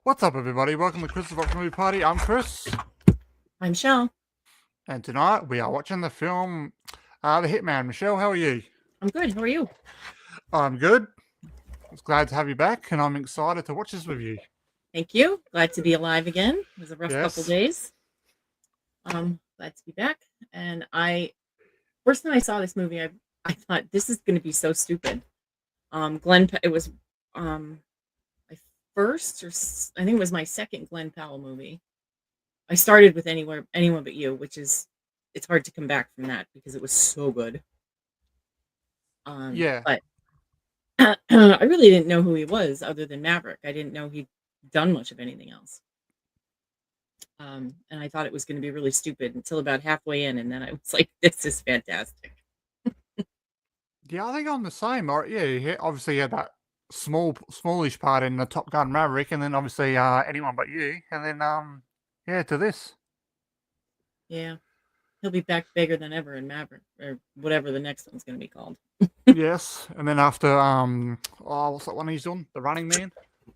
What's up, everybody? Welcome to Chris's Box Movie Party. I'm Chris, I'm Shell. and tonight we are watching the film The Hitman. Michelle, how are you? I'm good. How are you? I'm good. It's glad to have you back, and I'm excited to watch this with you. Thank you. Glad to be alive again. It was a rough couple Yes. days. Glad to be back. And first time I saw this movie, I thought this is going to be so stupid. It was my first, I think it was my second Glenn Powell movie. I started with Anyone But You, which is it's hard to come back from that because it was so good. Yeah. But I really didn't know who he was other than Maverick. I didn't know he'd done much of anything else. And I thought it was going to be really stupid until about halfway in, and then I was like, "This is fantastic." Yeah, I think I'm the same. Yeah, obviously he had that smallish part in the Top Gun Maverick, and then obviously Anyone But You, and then yeah, to this. Yeah, he'll be back bigger than ever in Maverick or whatever the next one's going to be called. Yes, and then after what's that one he's done? The Running Man.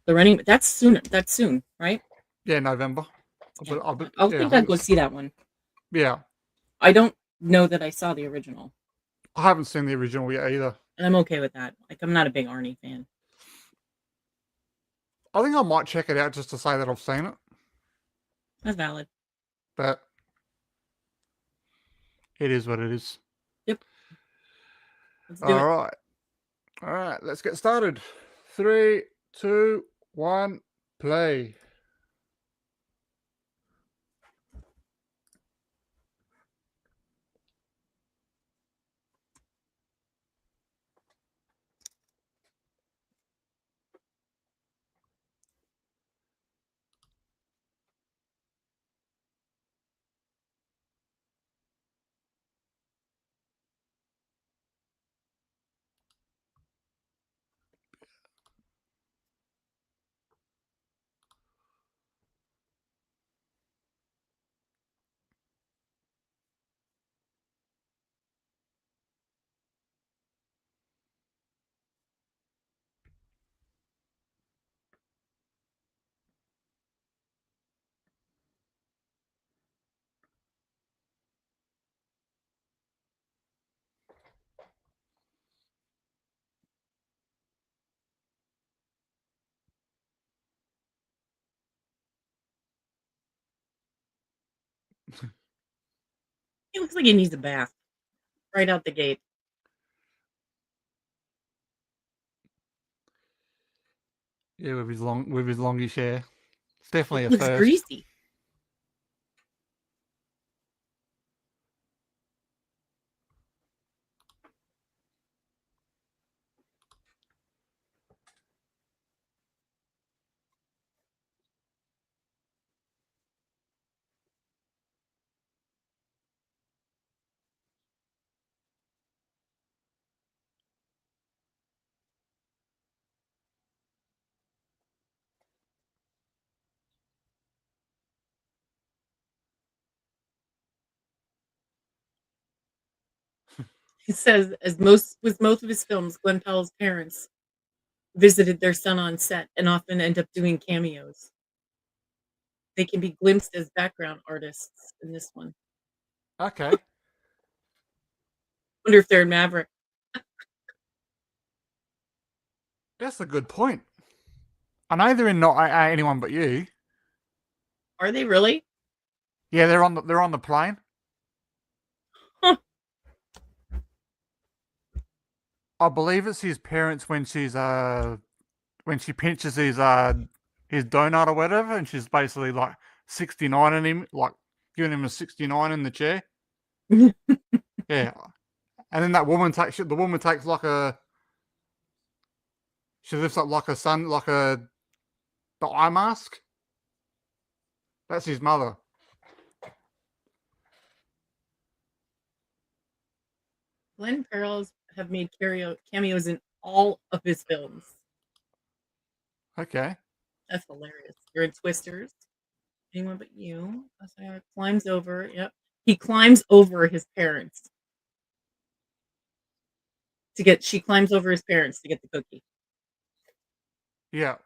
The Running. That's soon. That's soon, right? Yeah, November. Yeah, I'll Yeah, I think I'll think go it's see that one. yeah. I don't know that I saw the original, I haven't seen the original yet either. and I'm okay with that. Like, I'm not a big Arnie fan. I think I might check it out just to say that I've seen it, That's valid. but it is what it is. Yep. Let's do All it. right. All right. Let's get started. 3, 2, 1, play. He looks like he needs a bath right out the gate. Yeah, with his longish hair. It's definitely It a looks first. greasy. He says, as most of his films, Glenn Powell's parents visited their son on set and often end up doing cameos. They can be glimpsed as background artists in this one. Okay. Wonder if they're in Maverick. That's a good point. I know they're in Not Anyone But You. Are they really? Yeah, they're on the plane. Huh. I believe it's his parents when she pinches his donut or whatever, and she's basically like 69 in him, like giving him a 69 in the chair. Yeah, and then the woman takes like a she lifts up like a sun like a the eye mask. That's his mother. Glenn Powell's have made cameos in all of his films. Okay. That's hilarious. You're in Twisters. Anyone but you. Climbs over. Yep. He climbs over his parents she climbs over his parents to get the cookie. Yeah.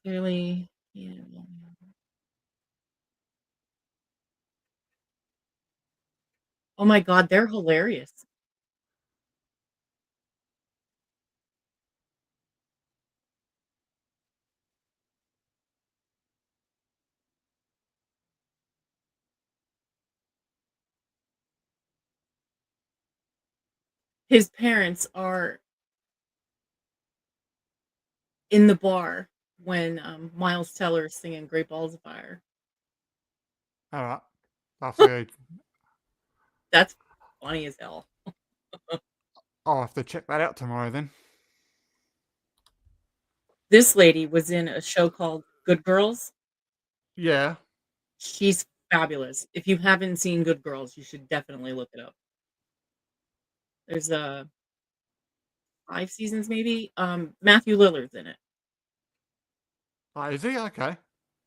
Clearly Yeah. Oh my god, they're hilarious. His parents are in the bar when, Miles Teller is singing Great Balls of Fire. All right. That's funny as hell. I'll have to check that out tomorrow then. This lady was in a show called Good Girls. Yeah. She's fabulous. If you haven't seen Good Girls, you should definitely look it up. There's, 5 seasons maybe. Matthew Lillard's in it. Oh, is he? Okay.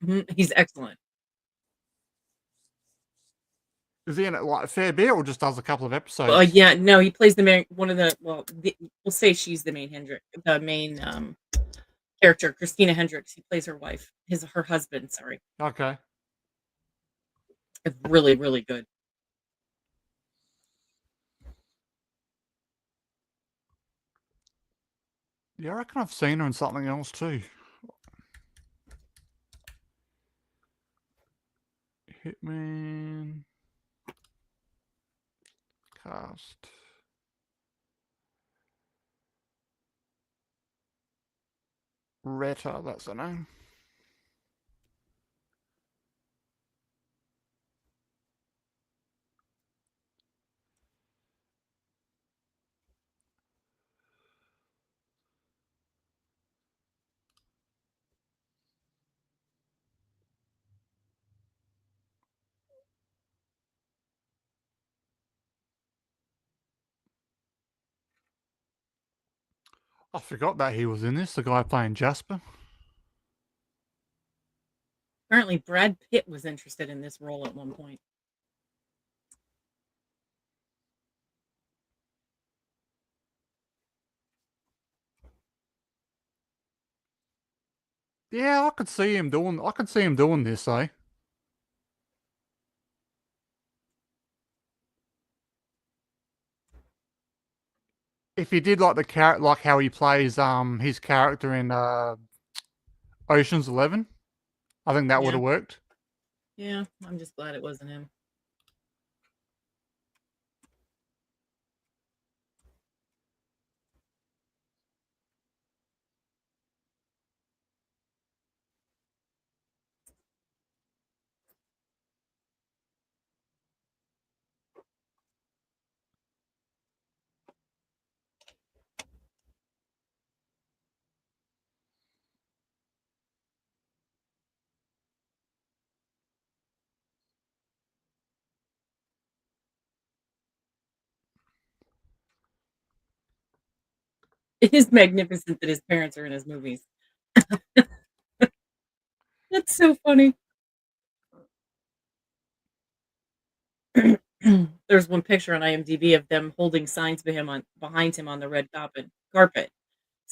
Mhm, he's excellent. Is he in it like a fair bit or just does a couple of Well, episodes? yeah, no, he plays the main one of the well, we'll say she's the main character, Christina Hendricks. He plays her wife, her husband, sorry. Okay. It's really, really good. Yeah, I reckon I've seen her in something else too. Hitman cast. Retta, that's her name. I forgot that he was in this, the guy playing Jasper. Apparently, Brad Pitt was interested in this role at one point. Yeah, I could see him doing this, eh? If he did like the character, like how he plays his character in Ocean's 11, I think that would Yeah, have worked. yeah. I'm just glad it wasn't him. It is magnificent that his parents are in his movies. That's so funny. There's one picture on IMDb of them holding signs behind him on the red carpet.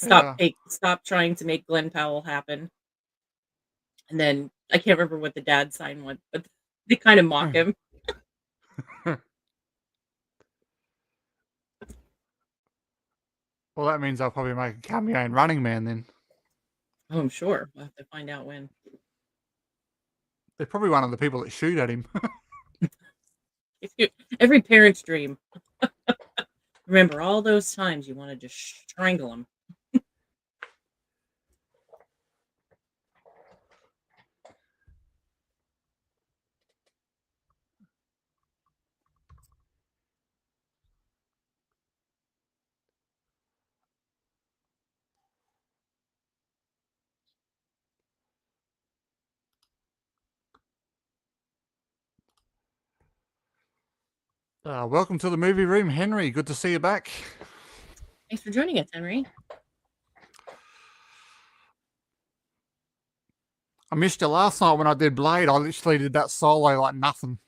Yeah. Stop trying to make Glenn Powell happen. And then I can't remember what the dad sign was, but they kind of mock him. Well, that means I'll probably make a cameo in Running Man then. Oh, I'm sure. We'll have to find out when. They're probably one of the people that shoot at him. Every parent's dream. Remember all those times you wanted to strangle him. Welcome to the movie room, Henry. Good to see you back. Thanks for joining us, Henry. I missed you last night when I did Blade. I literally did that solo like nothing.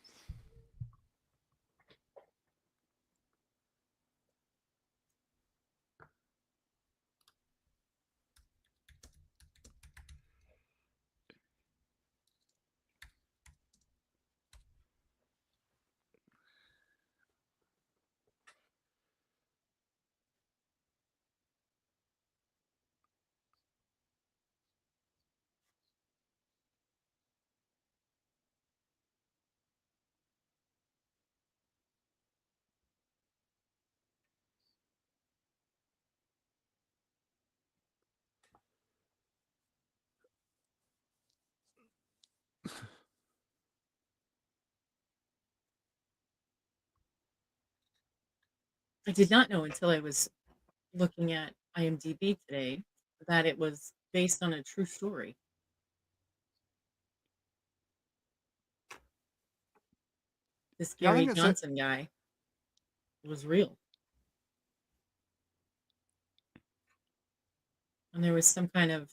I did not know until I was looking at IMDb today that it was based on a true story. This Yeah, I Gary think it's a Johnson guy was real, and there was some kind of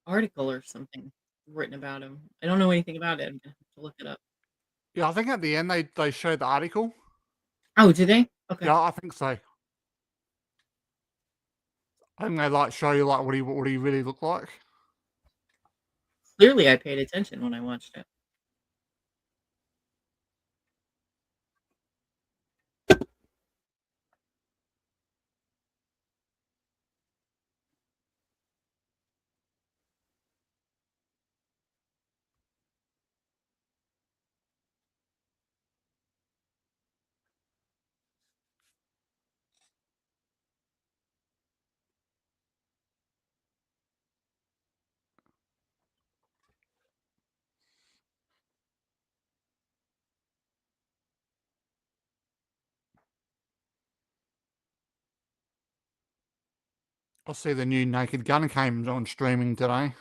article or something written about him. I don't know anything about it. I'm gonna have to look it up. yeah, I think at the end they showed the article. Oh, do they? Okay. Yeah, I think so. I think they like show you like what he really looked like. Clearly, I paid attention when I watched it. I see the new Naked Gun came on streaming today.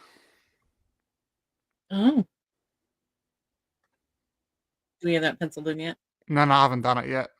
Oh, do we have that penciled in yet? No, I haven't done it yet.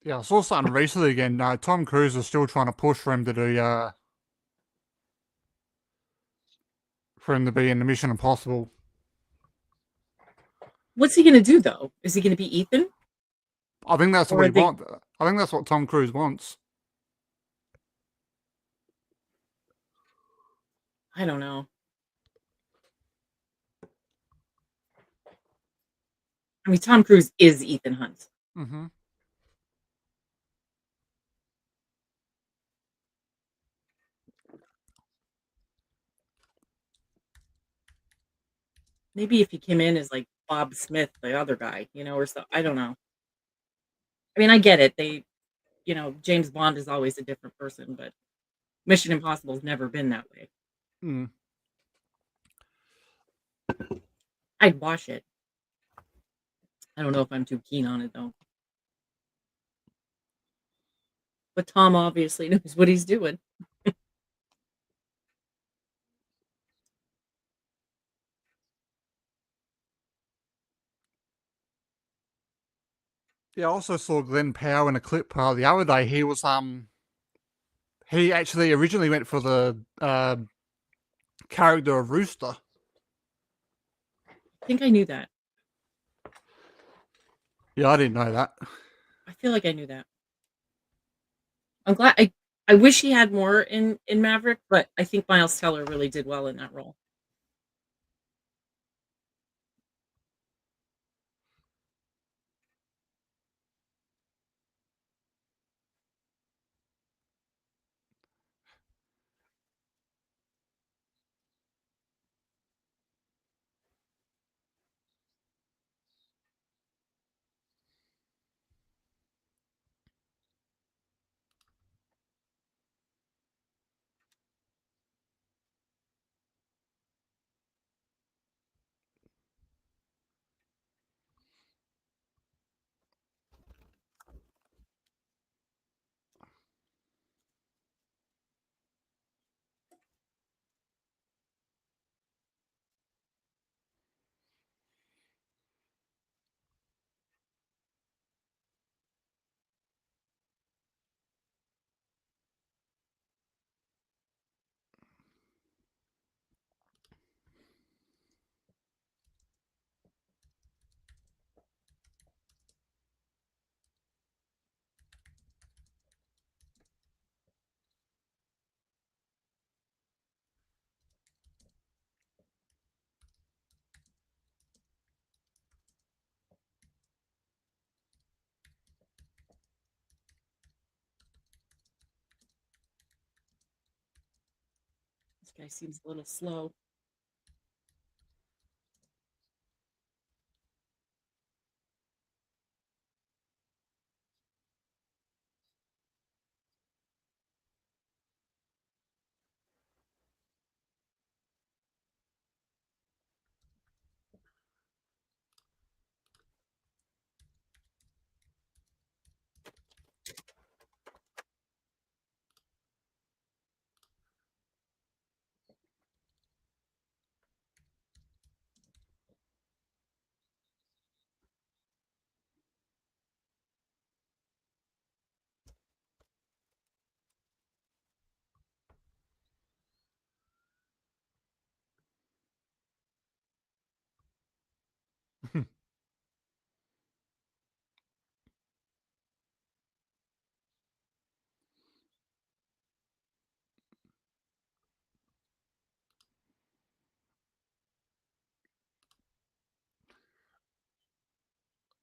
Yeah, I saw something recently again. Tom Cruise is still trying to push for him to do for him to be in the Mission Impossible. What's he gonna do though? Is he gonna be Ethan? I think that's Or what are he they wants. I think that's what Tom Cruise wants. I don't know. I mean, Tom Cruise is Ethan Hunt. Hmm. Maybe if he came in as, like, Bob Smith, the other guy, or so I don't know. I mean, I get it. James Bond is always a different person, but Mission Impossible's never been that way. Mm. I'd watch it. I don't know if I'm too keen on it, though. But Tom obviously knows what he's doing. Yeah, I also saw Glenn Powell in a clip the other day. He actually originally went for the character of Rooster. I think I knew that. Yeah, I didn't know that. I feel like I knew that. I'm glad I wish he had more in Maverick, but I think Miles Teller really did well in that role. This guy seems a little slow.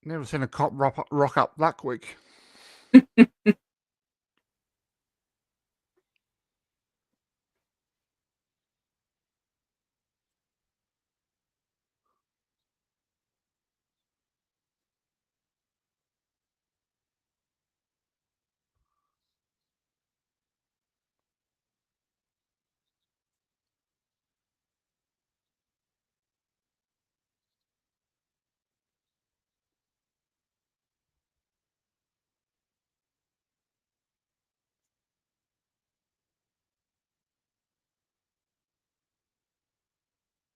Never seen a cop rock up that quick.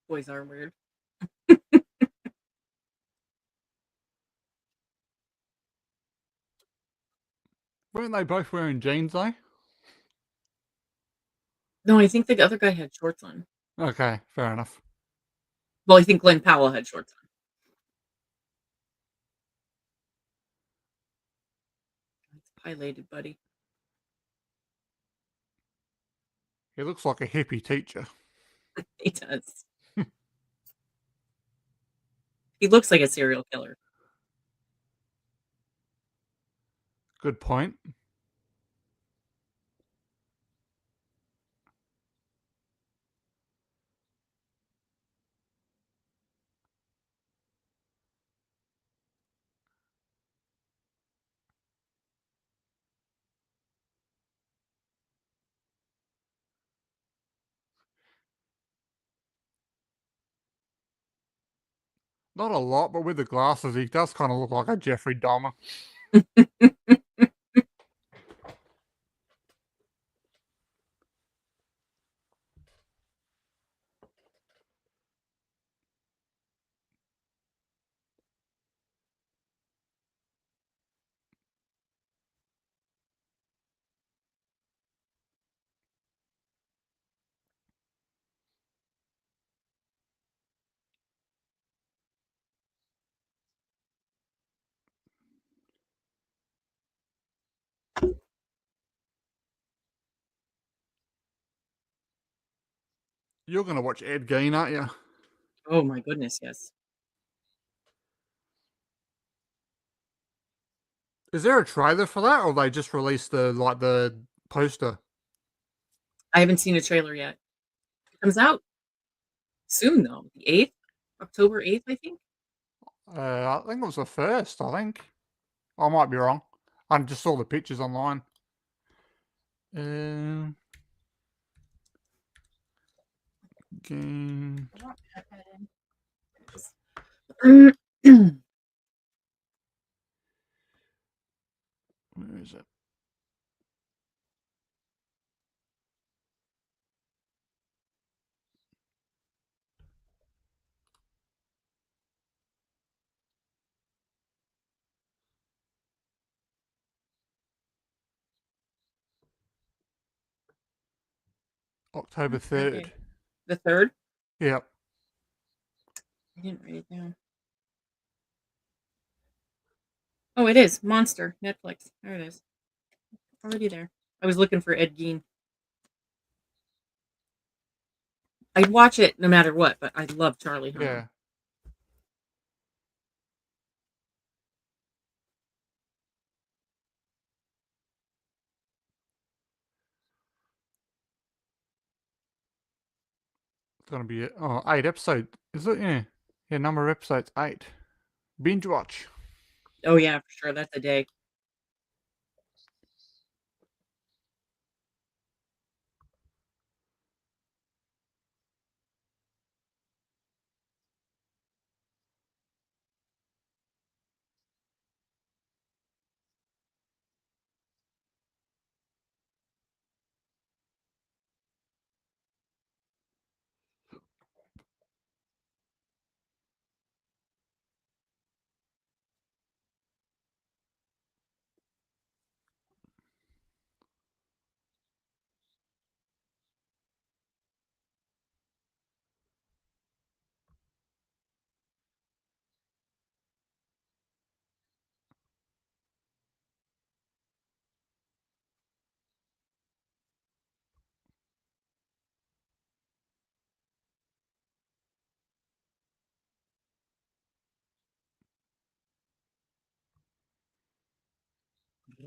Boys are weird. Weren't they both wearing jeans though? No, I think the other guy had shorts on. Okay, fair enough. Well, I think Glenn Powell had shorts on. It's highlighted, buddy. He looks like a hippie teacher. He does. He looks like a serial killer. Good point. Not a lot, but with the glasses, he does kind of look like a Jeffrey Dahmer. You're going to watch Ed Gein, aren't you? Oh my goodness, yes. Is there a trailer for that, or they just released the poster? I haven't seen a trailer yet. It comes out soon though. The 8th? October 8th, I think. I think it was the first. I think I might be wrong. I just saw the pictures online. Game. Where is it? October 3rd. The 3rd? Yep. I didn't write it down. Oh, it is. Monster. Netflix. There it is. Already there. I was looking for Ed Gein. I'd watch it no matter what, but I love Charlie Hunnam. Yeah. gonna be 8 episodes. Is it? Yeah. Yeah, number of episodes 8. Binge watch. Oh yeah, for sure. That's a day.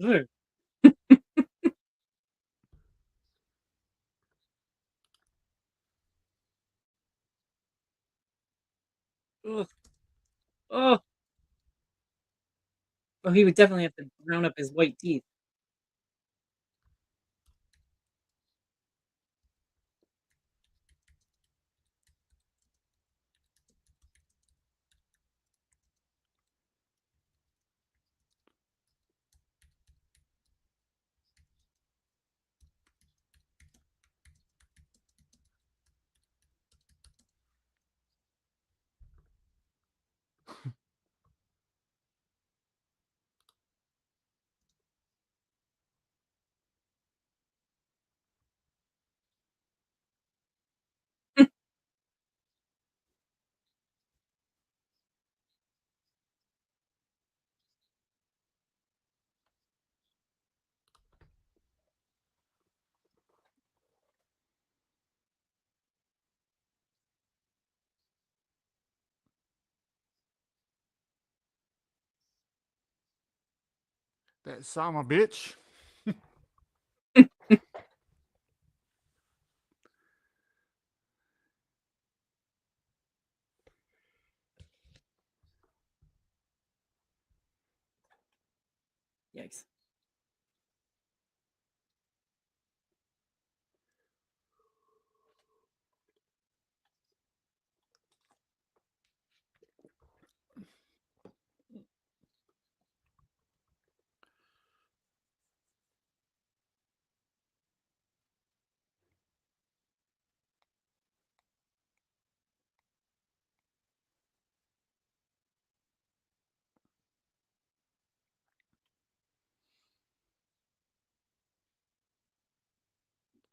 Ugh. Ugh. Oh, well, he would definitely have to round up his white teeth. That summer bitch. Yikes.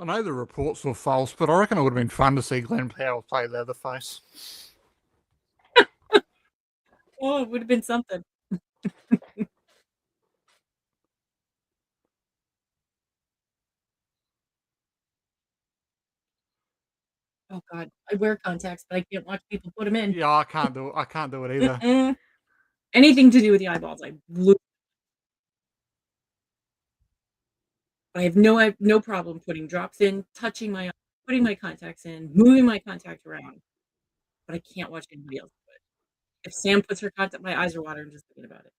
I know the reports were false, but I reckon it would have been fun to see Glenn Powell play Leatherface. Oh, it would have been something. Oh god, I wear contacts, but I can't watch people put them in. Yeah, I can't do it. I can't do it either. Mm-mm. Anything to do with the eyeballs, I have no problem putting drops in, touching my eye, putting my contacts in, moving my contact around, but I can't watch anybody else do it. If Sam puts her contact my eyes are watering just thinking about it.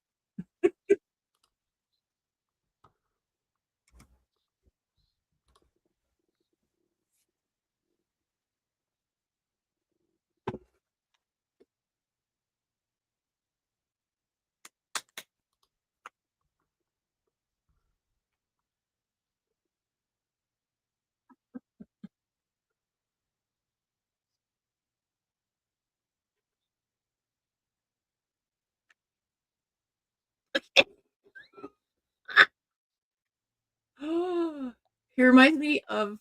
He reminds me of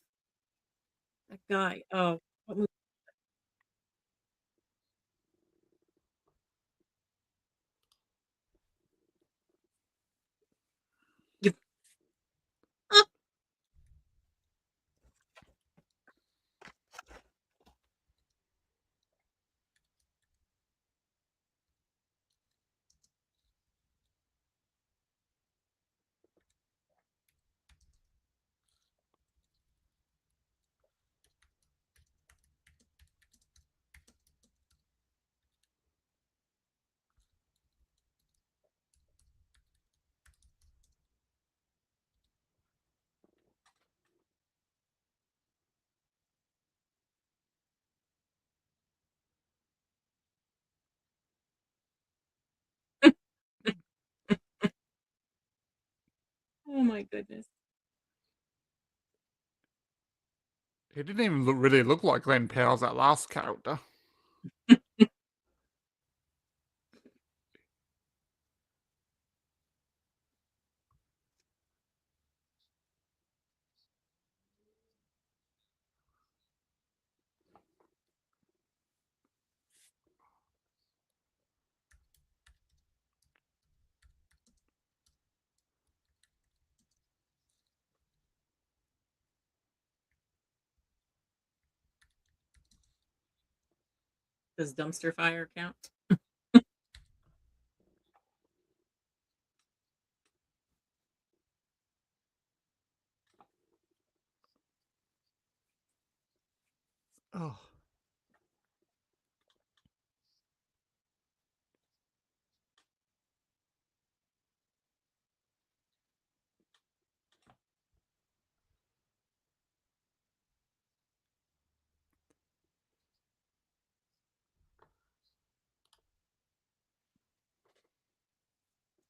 that guy. Oh, what movie? You- my goodness. He didn't even really look like Glenn Powell's that last character. Does dumpster fire count? Oh.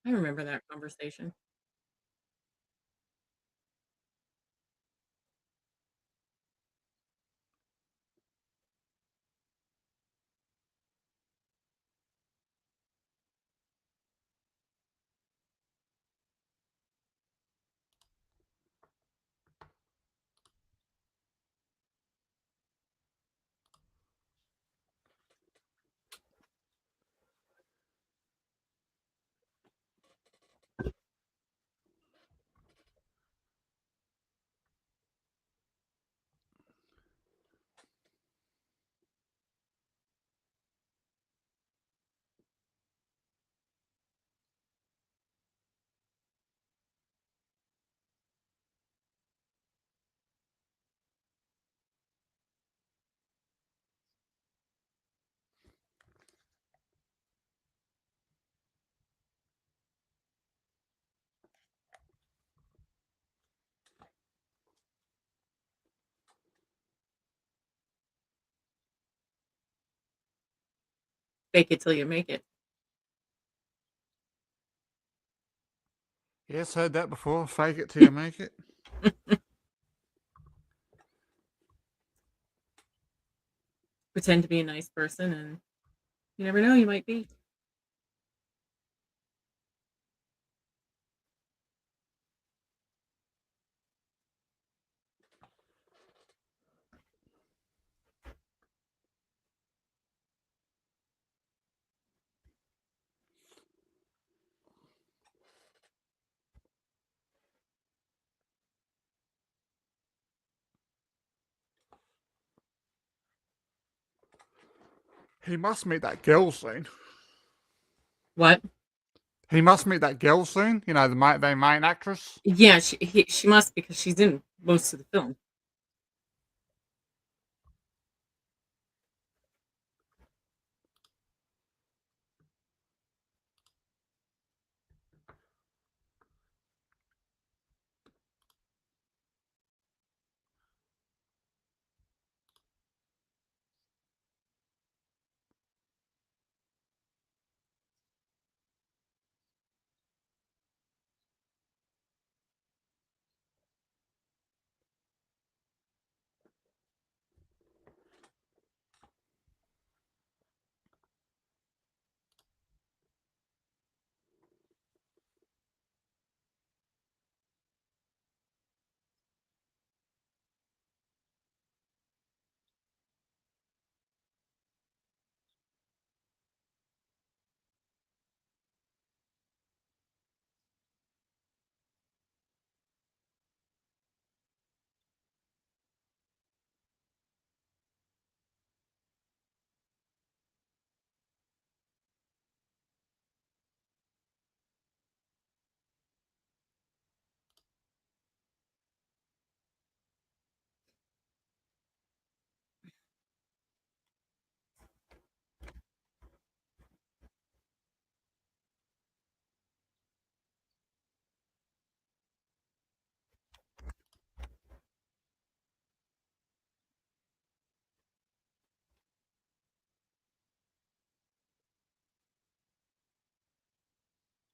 I remember that conversation. Fake it till you make it. Yes, heard that before. Fake it till you make it. Pretend to be a nice person, and you never know, you might be. He must meet that girl soon. What? He must meet that girl soon. You know, the main actress. Yeah, she must, because she's in most of the film.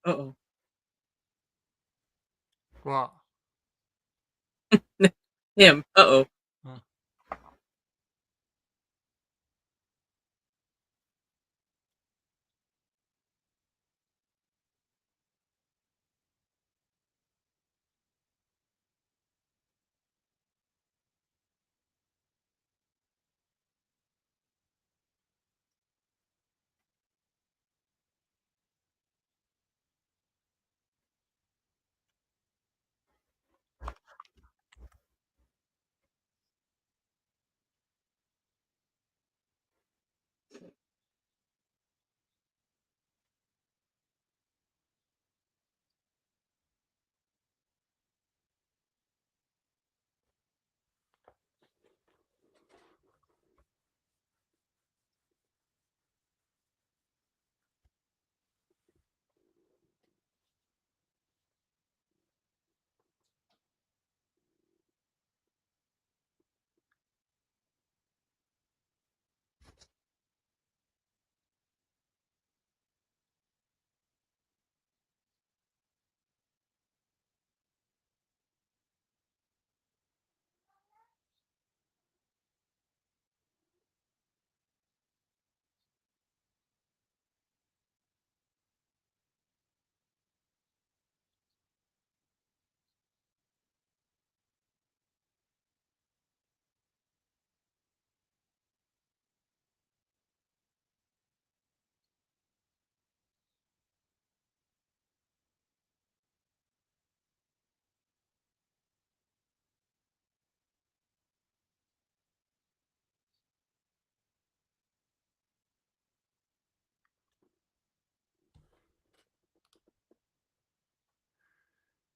Uh-oh. What? Him. Uh-oh. Huh.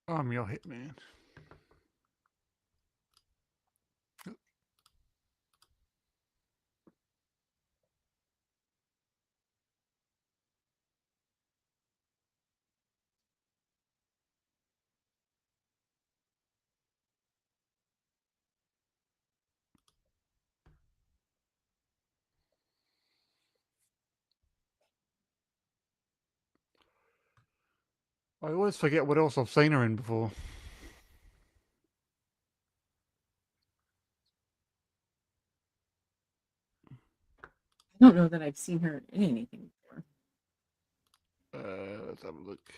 I'm your hitman. I always forget what else I've seen her in before. I don't know that I've seen her in anything before. Let's have a look.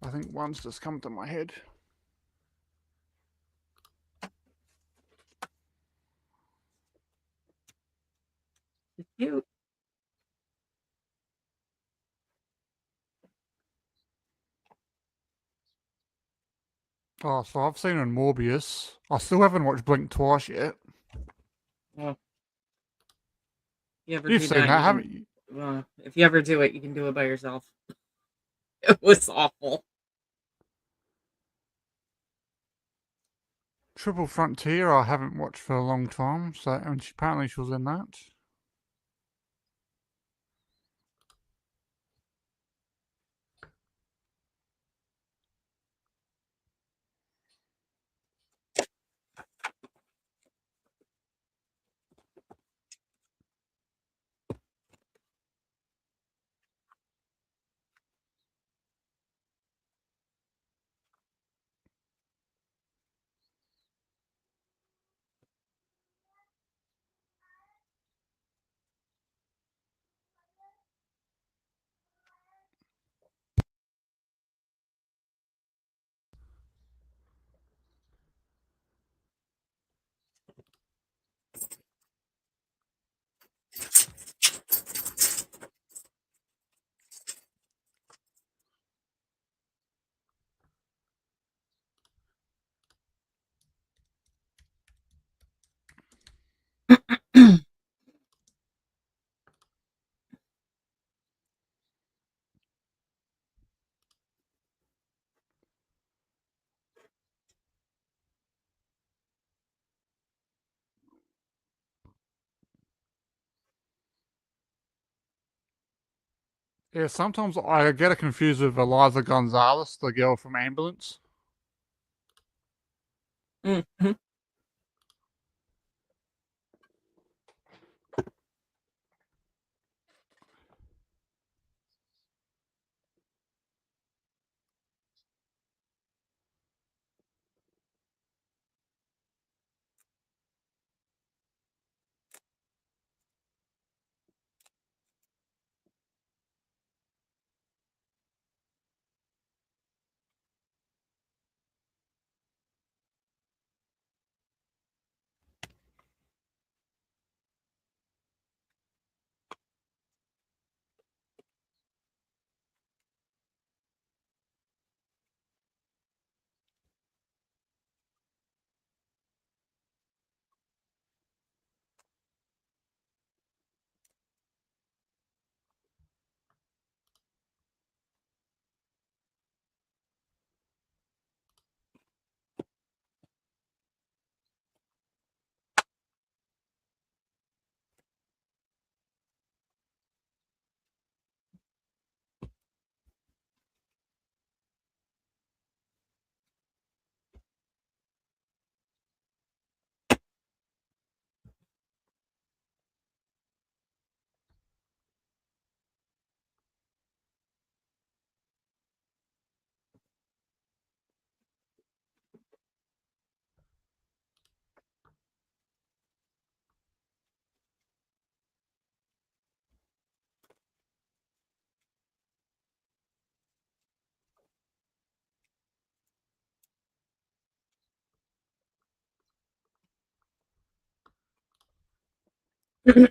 I think one's just come to my head. She's cute. Oh, so I've seen her in Morbius. I still haven't watched Blink twice yet. Well, if you ever You've do seen that, that, you haven't can. you? Well, if you ever do it, you can do it by yourself. It was awful. Triple Frontier, I haven't watched for a long time. So, and apparently she was in that. Yeah, sometimes I get her confused with Eliza Gonzalez, the girl from Ambulance. Mhm. Yikes.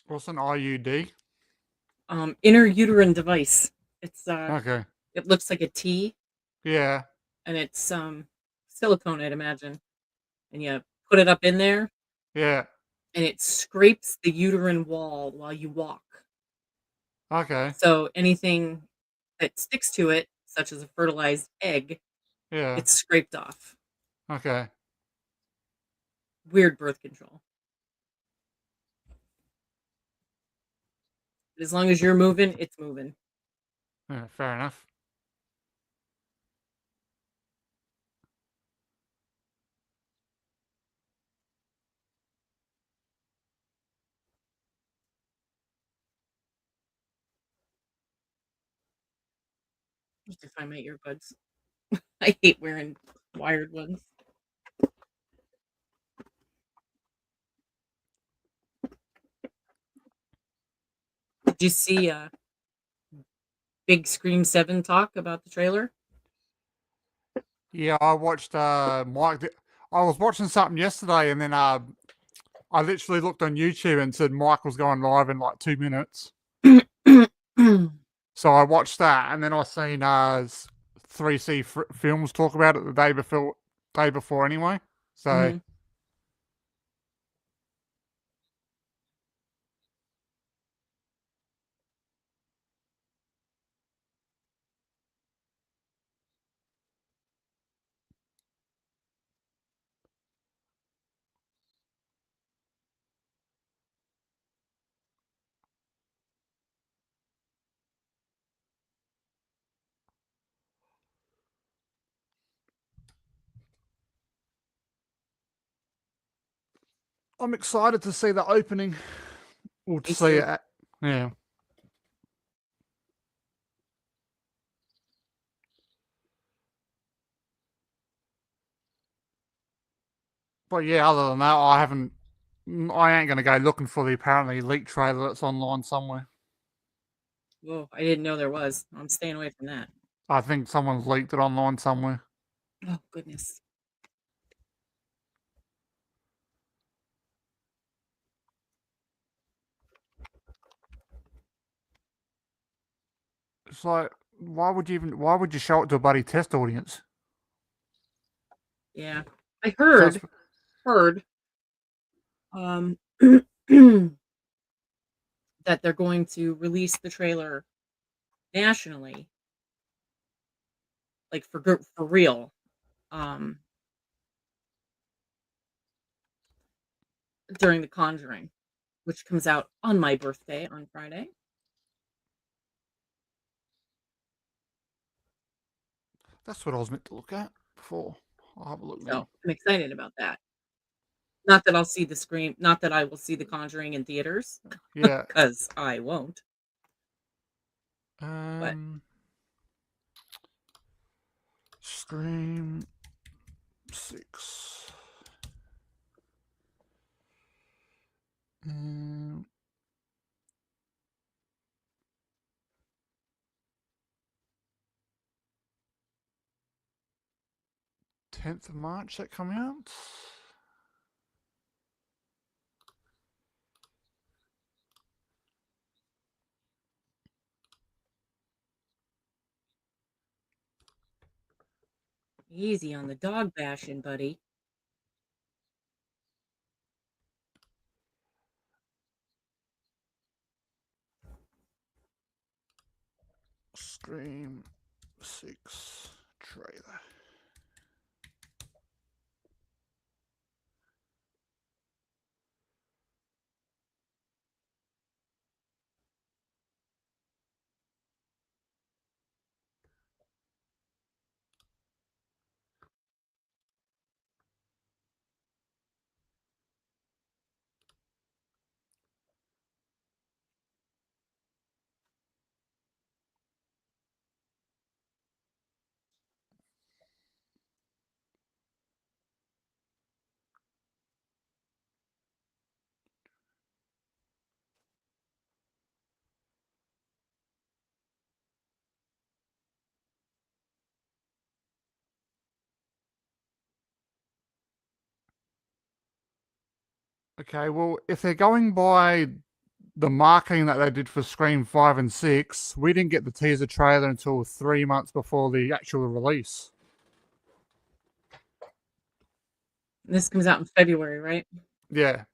What's an IUD? Inner uterine device. It's Okay. it looks like a T, Yeah. and it's silicone, I'd imagine. And you put it up in there, Yeah. and it scrapes the uterine wall while you walk. Okay. So anything that sticks to it, such as a fertilized egg, Yeah. gets scraped off. Okay. Weird birth control. As long as you're moving, it's moving. Yeah, fair enough. Just to find my earbuds. I hate wearing wired ones. Did you see Big Scream 7 talk about the trailer? Yeah, I watched Mike. I was watching something yesterday, and then I literally looked on YouTube and said Mike was going live in like 2 minutes. So I watched that, and then I seen 3C Films talk about it the day before anyway. So hmm I'm excited to see the opening. Or to Me see too. it. Yeah. But yeah, other than that, I haven't. I ain't gonna go looking for the apparently leaked trailer that's online somewhere. Whoa, I didn't know there was. I'm staying away from that. I think someone's leaked it online somewhere. Oh goodness. It's like, why would you show it to a buddy test audience? Yeah. I So it's, heard um that they're going to release the trailer nationally, like for real. Um During The Conjuring, which comes out on my birthday on Friday. that's what I was meant to look at before. I'll have a look now. So I'm excited about that. Not that I'll see the scream not that I will see The Conjuring in theaters, Yeah. because I won't, but Um. Scream 6. 10th of March that come out. easy on the dog bashing, buddy. Scream 6 trailer. Okay, well, if they're going by the marketing that they did for Scream 5 and 6, we didn't get the teaser trailer until 3 months before the actual release. This comes out in February, right? Yeah,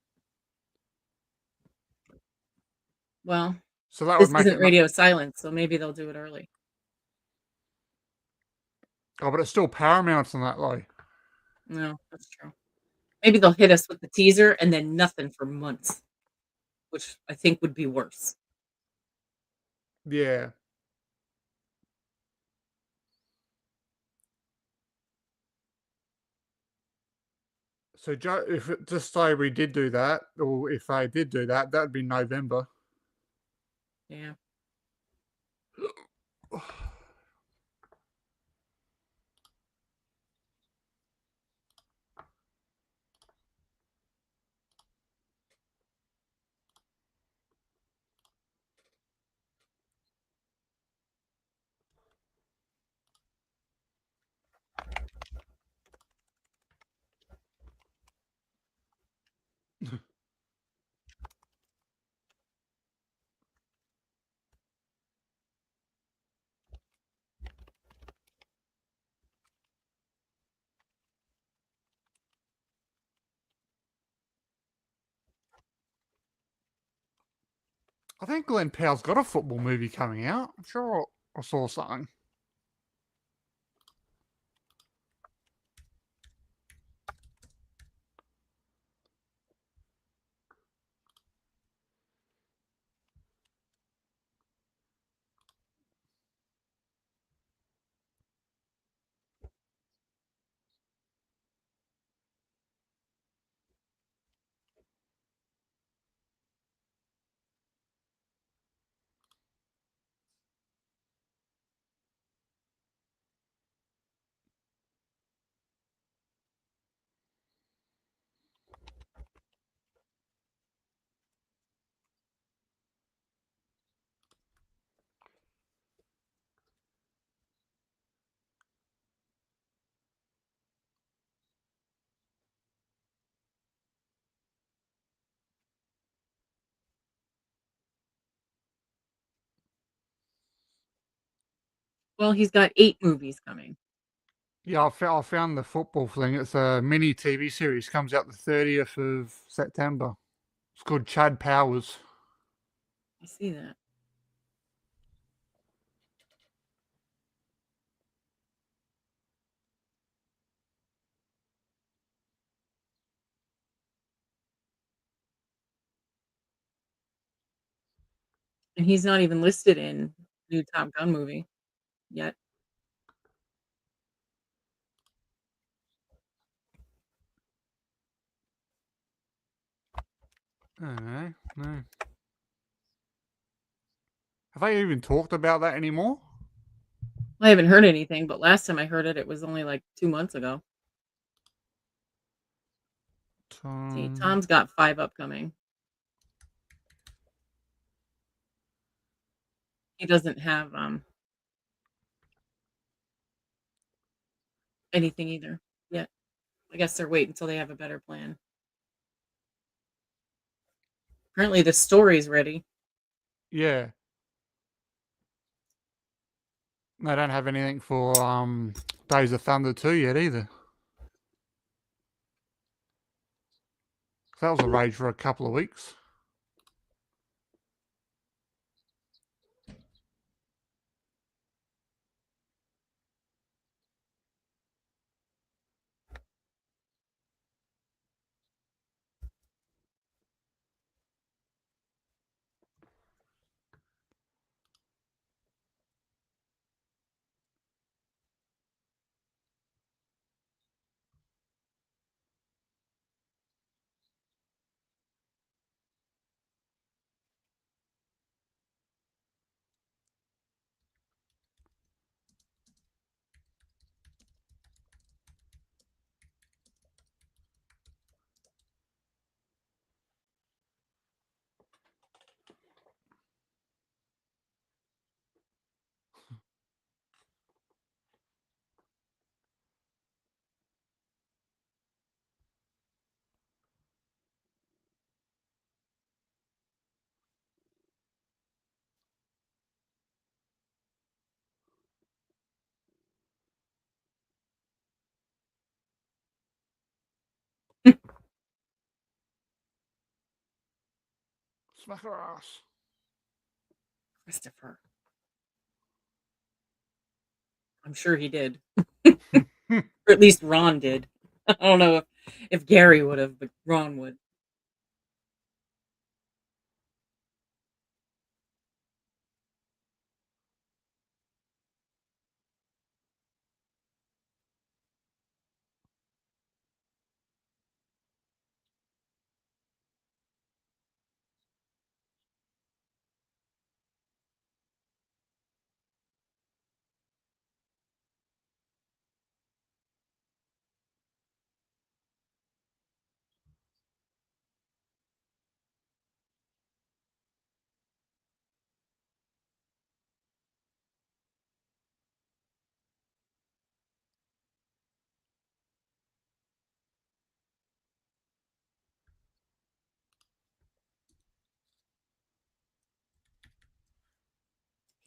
Well, so that would this make isn't it. Not, radio silence, so maybe they'll do it early. oh, but it's still Paramount and that, like. No, that's true. Maybe they'll hit us with the teaser and then nothing for months, which I think would be worse. Yeah. So, if just say we did do that, or if they did do that, that'd be November. Yeah. I think Glenn Powell's got a football movie coming out. I'm sure I saw something. Well, he's got 8 movies coming. Yeah, I found the football thing. It's a mini TV series. Comes out the 30th of September. It's called Chad Powers. I see that. And he's not even listed in new Top Gun movie yet. No, no. Have they even talked about that anymore? I haven't heard anything, but last time I heard it, it was only, like, 2 months ago. See, Um, Tom's got 5 upcoming. He doesn't have, anything either yet. I guess they're waiting until they have a better plan. Apparently, the story's ready. yeah. They don't have anything for Days of Thunder 2 yet either. That was a rage for a couple of weeks. Smack her ass. Christopher. I'm sure he did. Or at least Ron did. I don't know if Gary would have, but Ron would.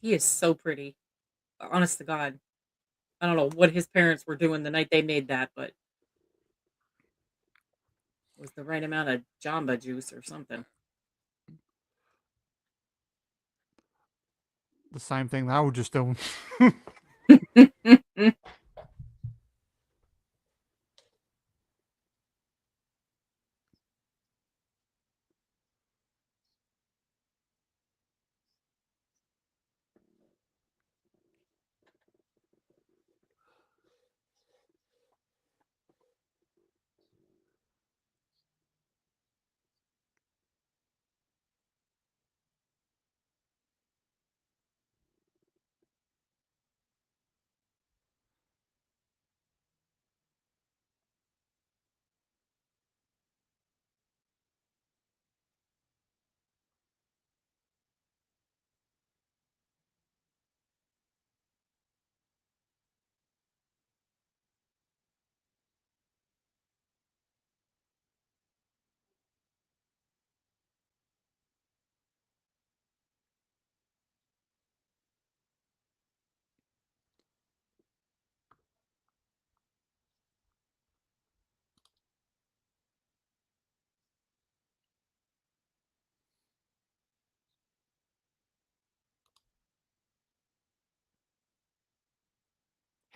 He is so pretty. Honest to God. I don't know what his parents were doing the night they made that, but it was the right amount of Jamba juice or something. The same thing they were just doing.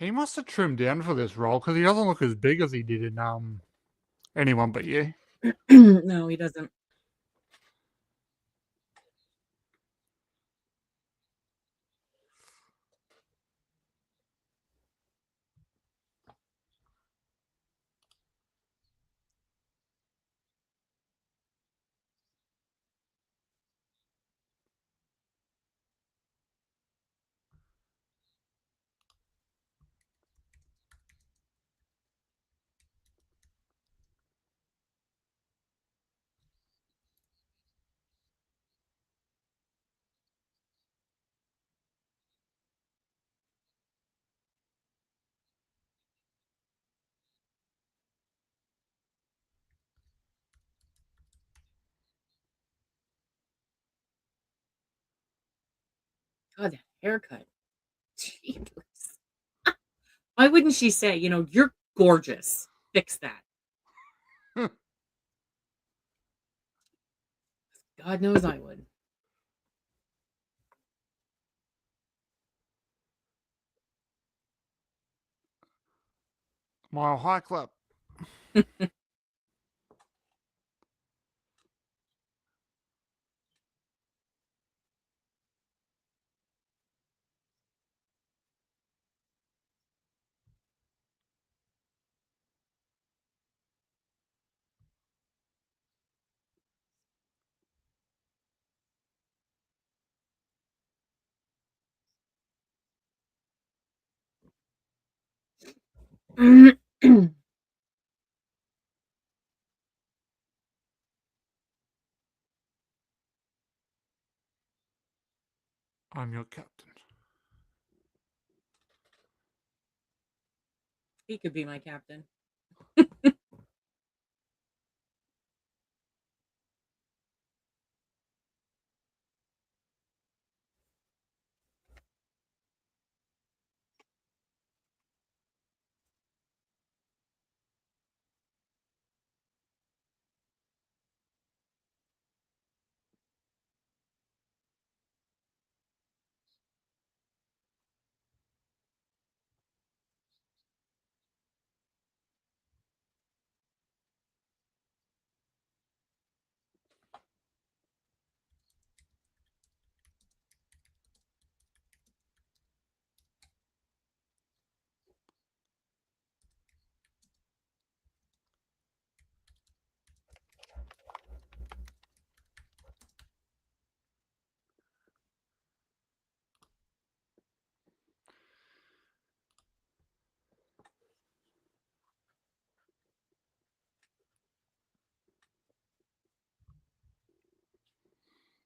He must have trimmed down for this role because he doesn't look as big as he did in Anyone But You. No, he doesn't. God, that haircut. Jeepers. Why wouldn't she say, "You're gorgeous. Fix that." God knows I would. Mile High Club. I'm your captain. He could be my captain.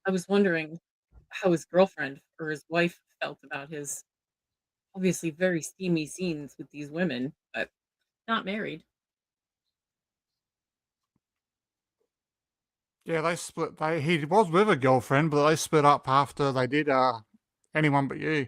I was wondering how his girlfriend or his wife felt about his obviously very steamy scenes with these women, but not married. Yeah, they split. He was with a girlfriend, but they split up after they did Anyone But You.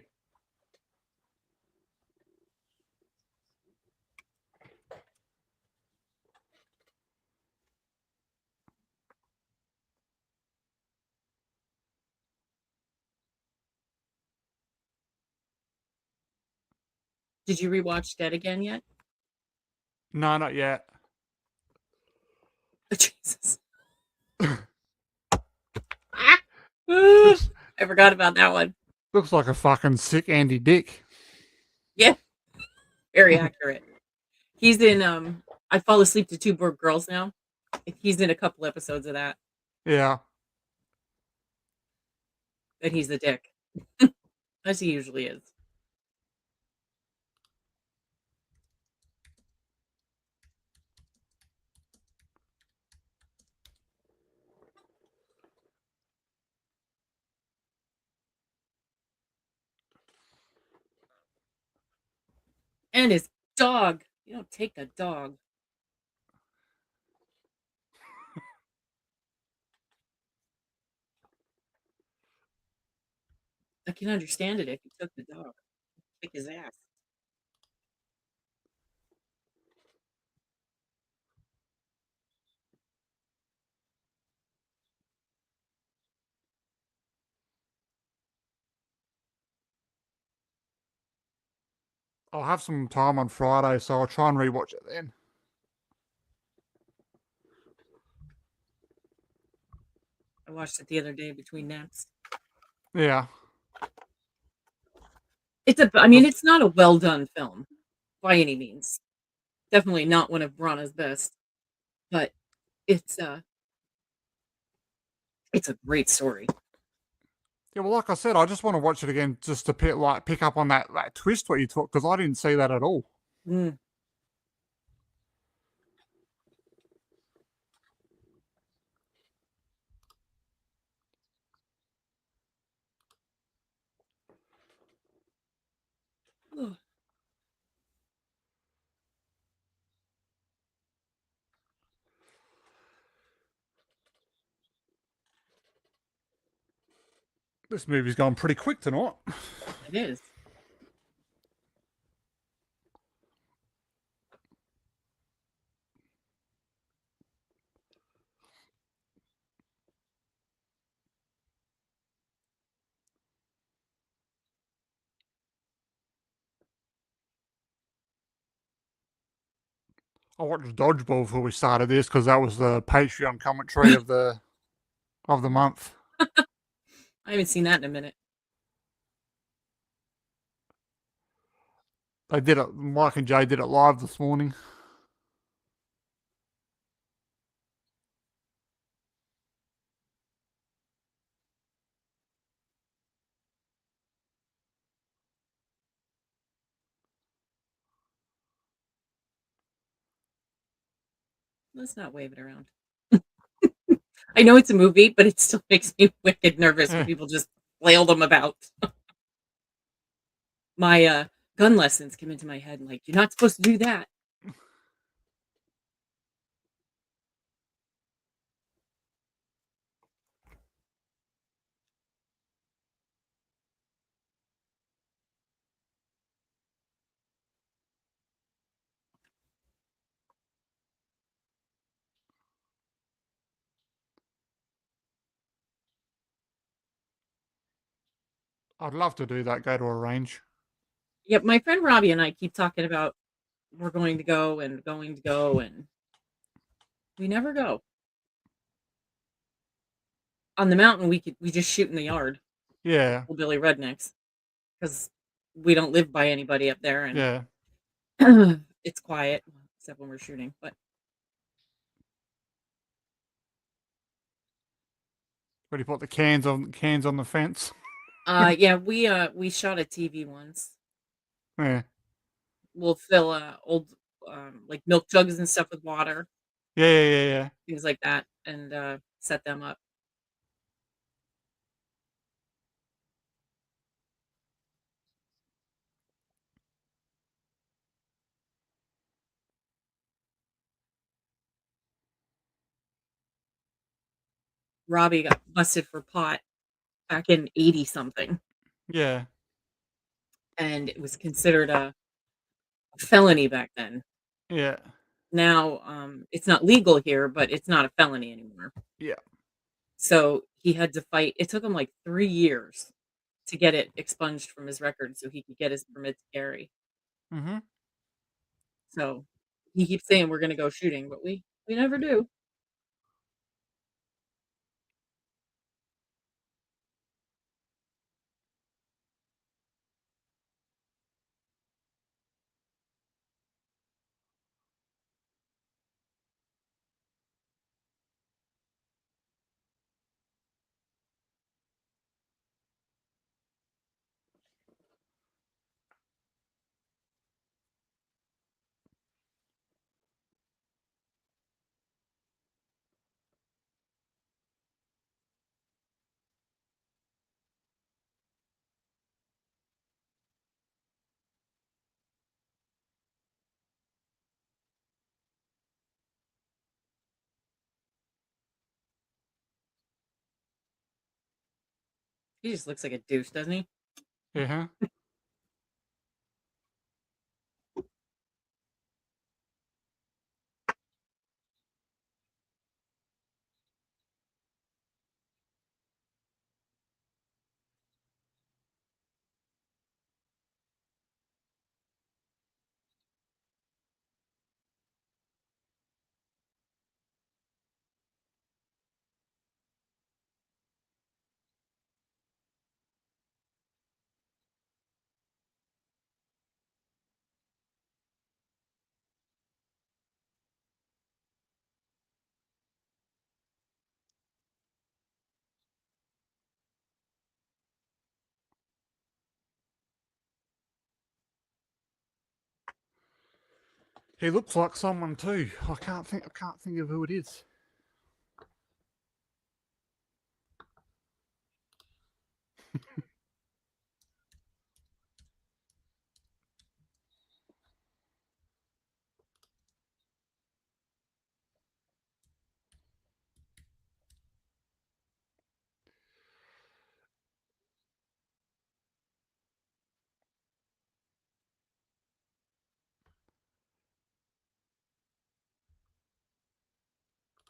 Did you rewatch Dead Again yet? No, not yet. Jesus. Ah! Looks I forgot about that one. looks like a fucking sick Andy Dick. Yeah, very accurate. He's in I Fall Asleep to Two Broke Girls now. He's in a couple episodes of that, Yeah. and he's the dick, as he usually is. And his dog. You don't take a dog. I can understand it if he took the dog. Kick his ass. I'll have some time on Friday, so I'll try and rewatch it then. I watched it the other day between naps. Yeah. I mean, it's not a well done film by any means. Definitely not one of Brana's best, but it's uh it's a great story. Yeah, well, like I said, I just want to watch it again just to pick up on that twist what you took because I didn't see that at all. Mm. Ugh. This movie's gone pretty quick tonight. It is. I watched Dodgeball before we started this because that was the Patreon commentary of the month. I haven't seen that in a minute. They did it. Mike and Jay did it live this morning. Let's not wave it around. I know it's a movie, but it still makes me wicked nervous when Eh, people just flail them about. My gun lessons came into my head and like, you're not supposed to do that. I'd love to do that. Go to a range. Yep, my friend Robbie and I keep talking about we're going to go and going to go, and we never go. On the mountain, we just shoot in the yard, Yeah, Billy Rednecks, because we don't live by anybody up there, and yeah. it's quiet except when we're shooting. But Where do you put the cans on the fence? yeah, we shot a TV once. Yeah, We'll fill old like milk jugs and stuff with water, yeah, yeah, yeah, yeah. things like that, and set them up. Robbie got busted for pot back in 80 something, Yeah, and it was considered a felony back then. yeah, Now, it's not legal here, but it's not a felony anymore. yeah. So he had to fight. It took him like 3 years to get it expunged from his record so he could get his permit to carry. Mm-hmm. So he keeps saying we're going to go shooting, but we never do. He just looks like a douche, doesn't he? Yeah. He looks like someone too. I can't think of who it is.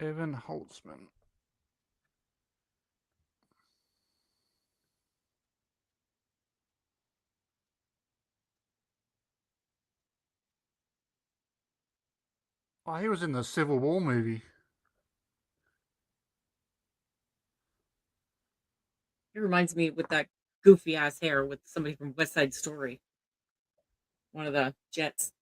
Evan Holtzman. Oh, he was in the Civil War movie. It reminds me with that goofy ass hair with somebody from West Side Story, one of the Jets.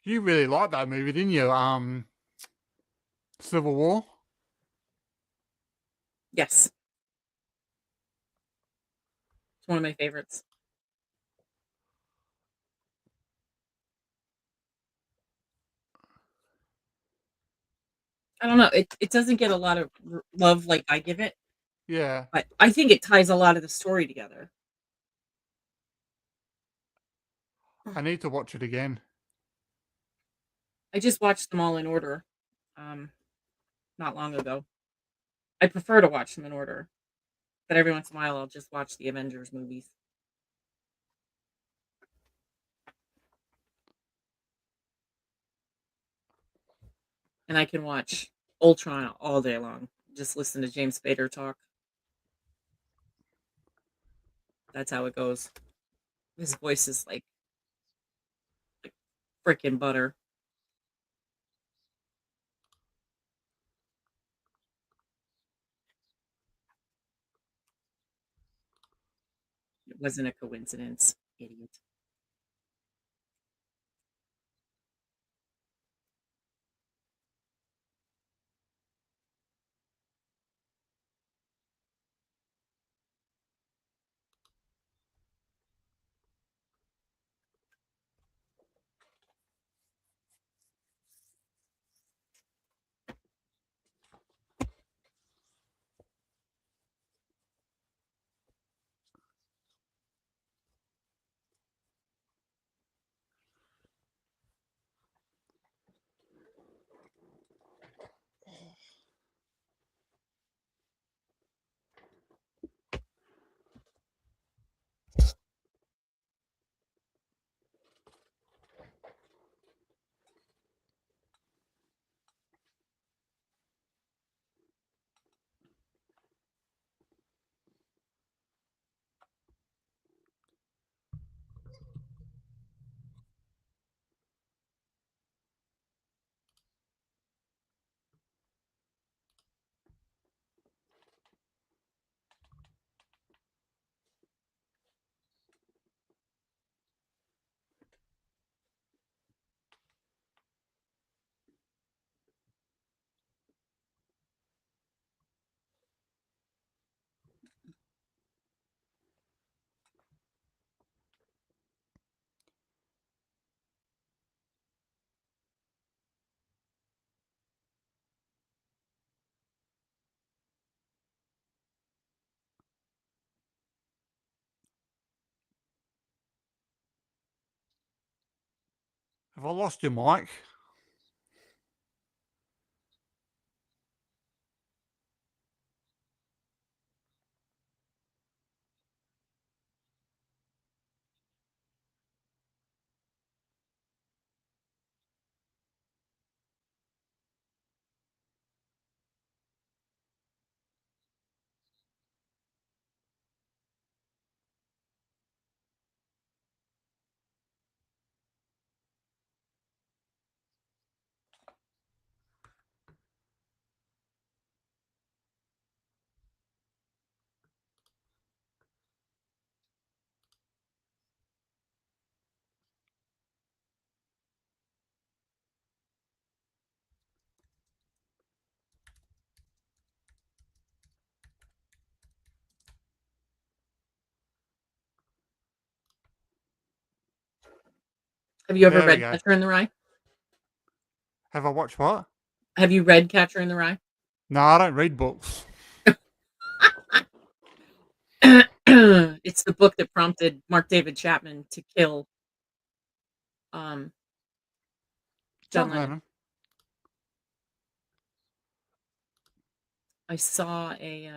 You really liked that movie, didn't you? Civil War. Yes, it's one of my favorites. I don't know. It doesn't get a lot of love like I give it, Yeah, but I think it ties a lot of the story together. I need to watch it again. I just watched them all in order, um, not long ago. I prefer to watch them in order, but every once in a while I'll just watch the Avengers movies. And I can watch Ultron all day long. Just listen to James Spader talk. That's how it goes. His voice is like freaking butter. It wasn't a coincidence, idiot. Have I lost your mic? Have you ever There we read go. Catcher in the Rye? Have I watched what? Have you read Catcher in the Rye? No, I don't read books. It's the book that prompted Mark David Chapman to kill um, John John Lennon. Lennon. I saw a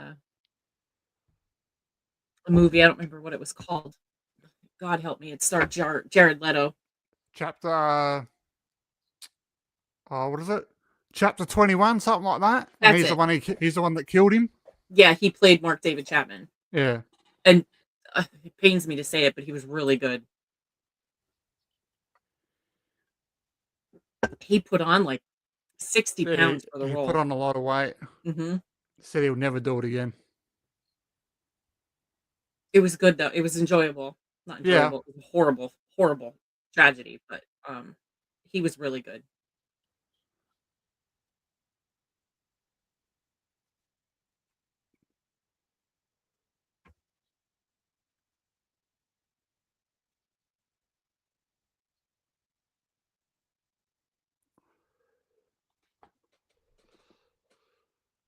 movie. I don't remember what it was called. God help me! It starred Jared Leto. Chapter. Oh, what is it? Chapter 21, something like that. And That's he's the it. one. He's the one that killed him. Yeah, he played Mark David Chapman, Yeah. and it pains me to say it, but he was really good. He put on like 60 Yeah, pounds for the he role. put on a lot of weight. Hmm Said he'll never do it again. It was good though. It was enjoyable. Not Yeah. enjoyable. It was a horrible, horrible tragedy, but he was really good.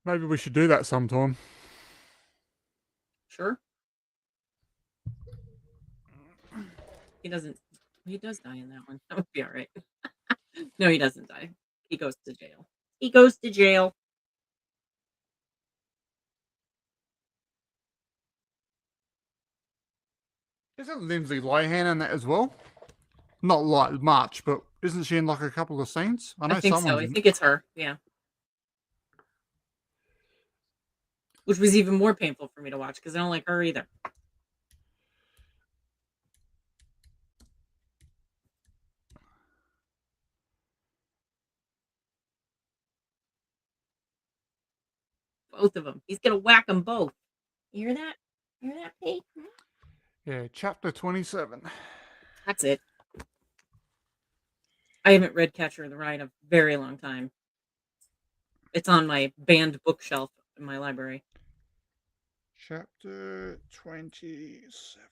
Maybe we should do that sometime. Sure. He doesn't. He does die in that one. That would be all right. No, he doesn't die. He goes to jail. He goes to jail. Isn't Lindsay Lohan in that as well? Not like much, but isn't she in like a couple of scenes? I know I think so. someone's I in. think it's her. Yeah. Which was even more painful for me to watch because I don't like her either. Both of them. He's gonna whack them both. You hear that? You hear that, Pete? Yeah, chapter 27. That's it. I haven't read Catcher in the Rye in a very long time. It's on my banned bookshelf in my library. Chapter 27.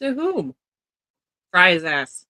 To whom? Fry his ass.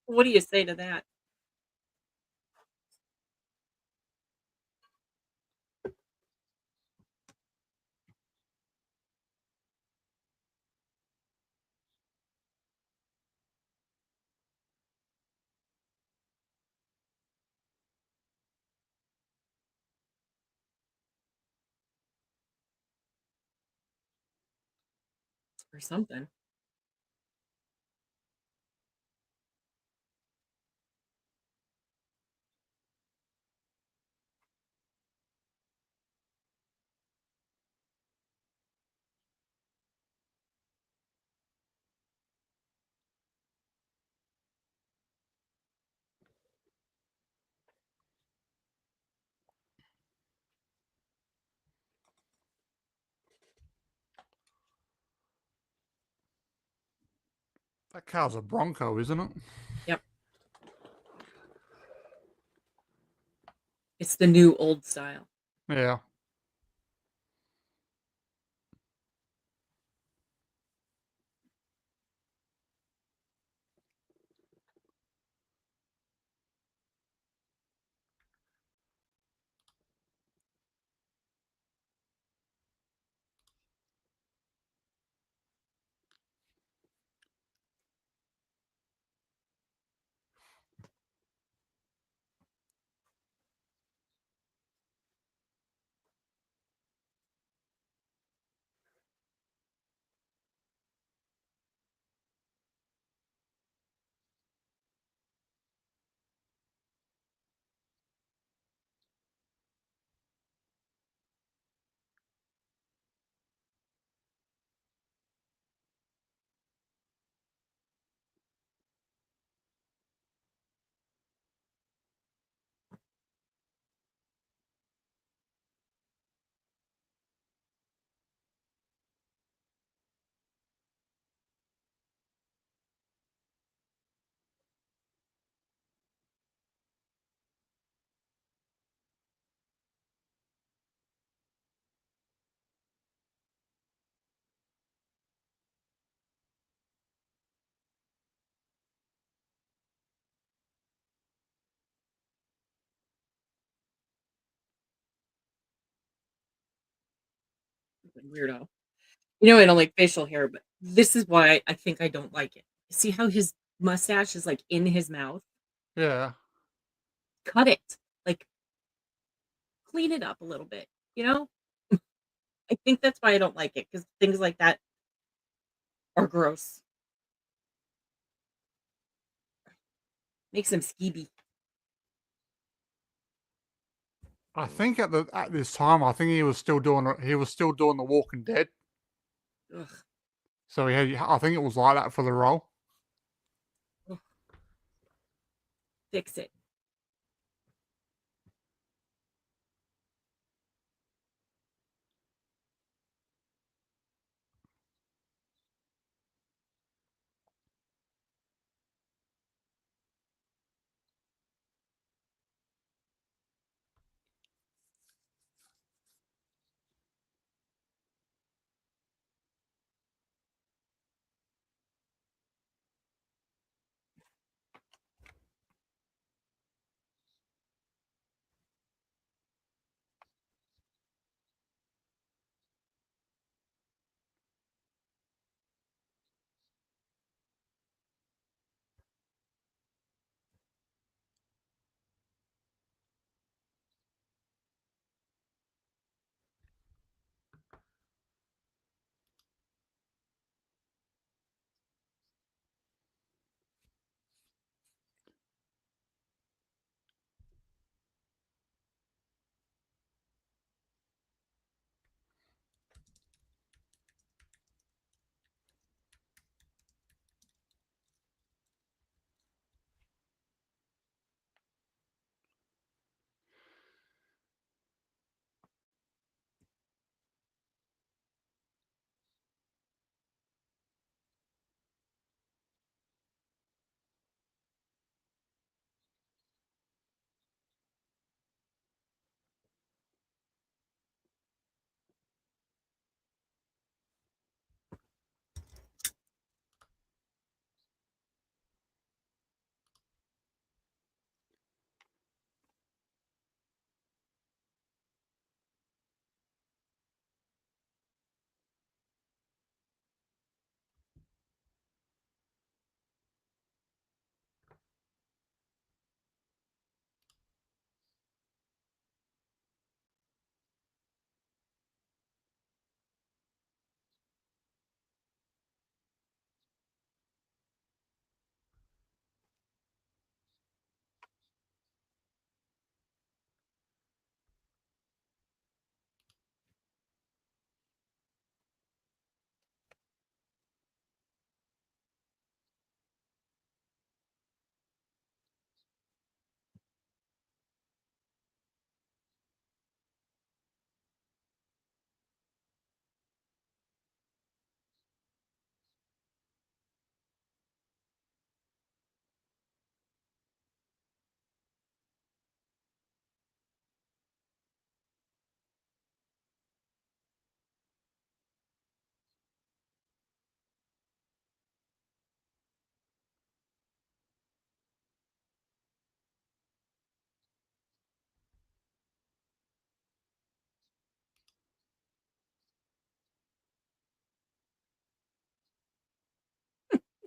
What do you say to that? Or something. That car's a Bronco, isn't it? Yep. It's the new old style. Yeah. fucking weirdo. You know I don't like facial hair, but this is why I think I don't like it. See how his mustache is, like, in his mouth? Yeah. Cut it. Like, clean it up a little bit, you know? I think that's why I don't like it because things like that are gross. Makes him skeevy. I think at this time, I think he was still doing The Walking Dead, Ugh, so I think it was like that for the role. ugh, fix it.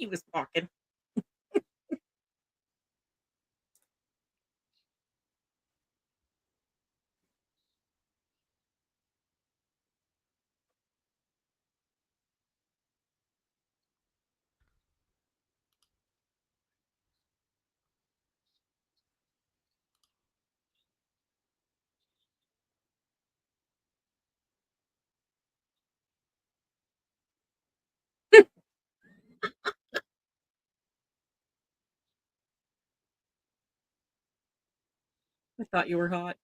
He was walking. I thought you were hot.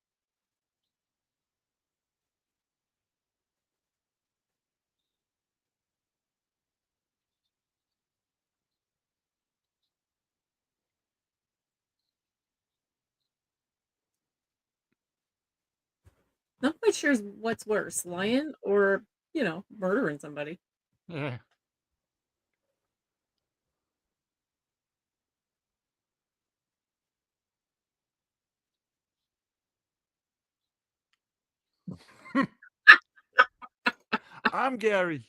Not quite sure what's worse, lying or, murdering somebody. Yeah. I'm Gary.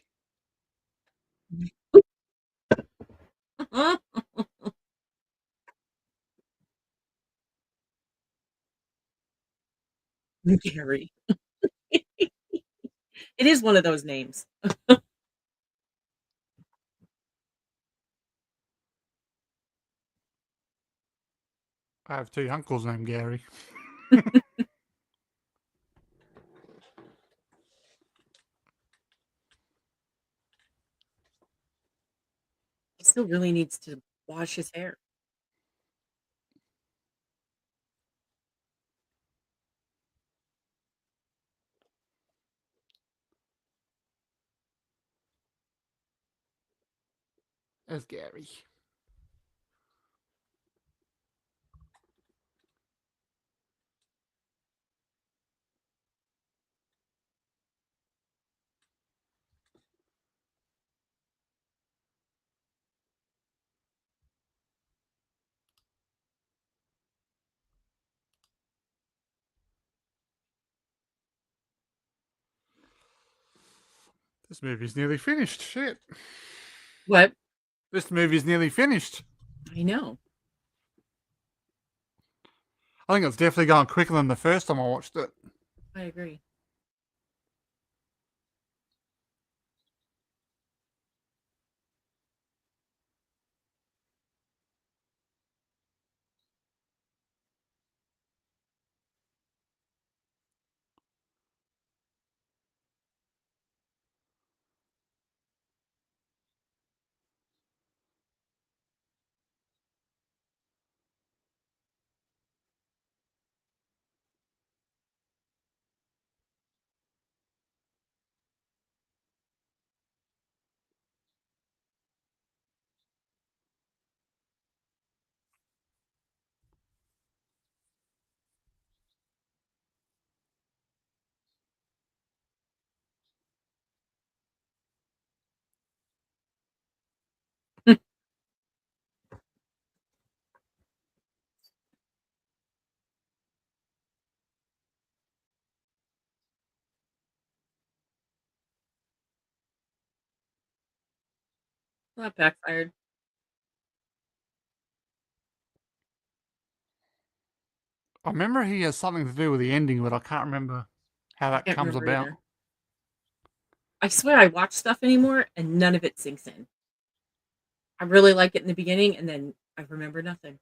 Gary. It is one of those names. I have two uncles named Gary. He still really needs to wash his hair. As Gary. This movie's nearly finished. Shit. What? This movie's nearly finished. I know. I think it's definitely going quicker than the first time I watched it. I agree. That backfired. I remember he has something to do with the ending, but I can't remember how I that can't comes remember about. either. I swear I watch stuff anymore and none of it sinks in. I really like it in the beginning and then I remember nothing.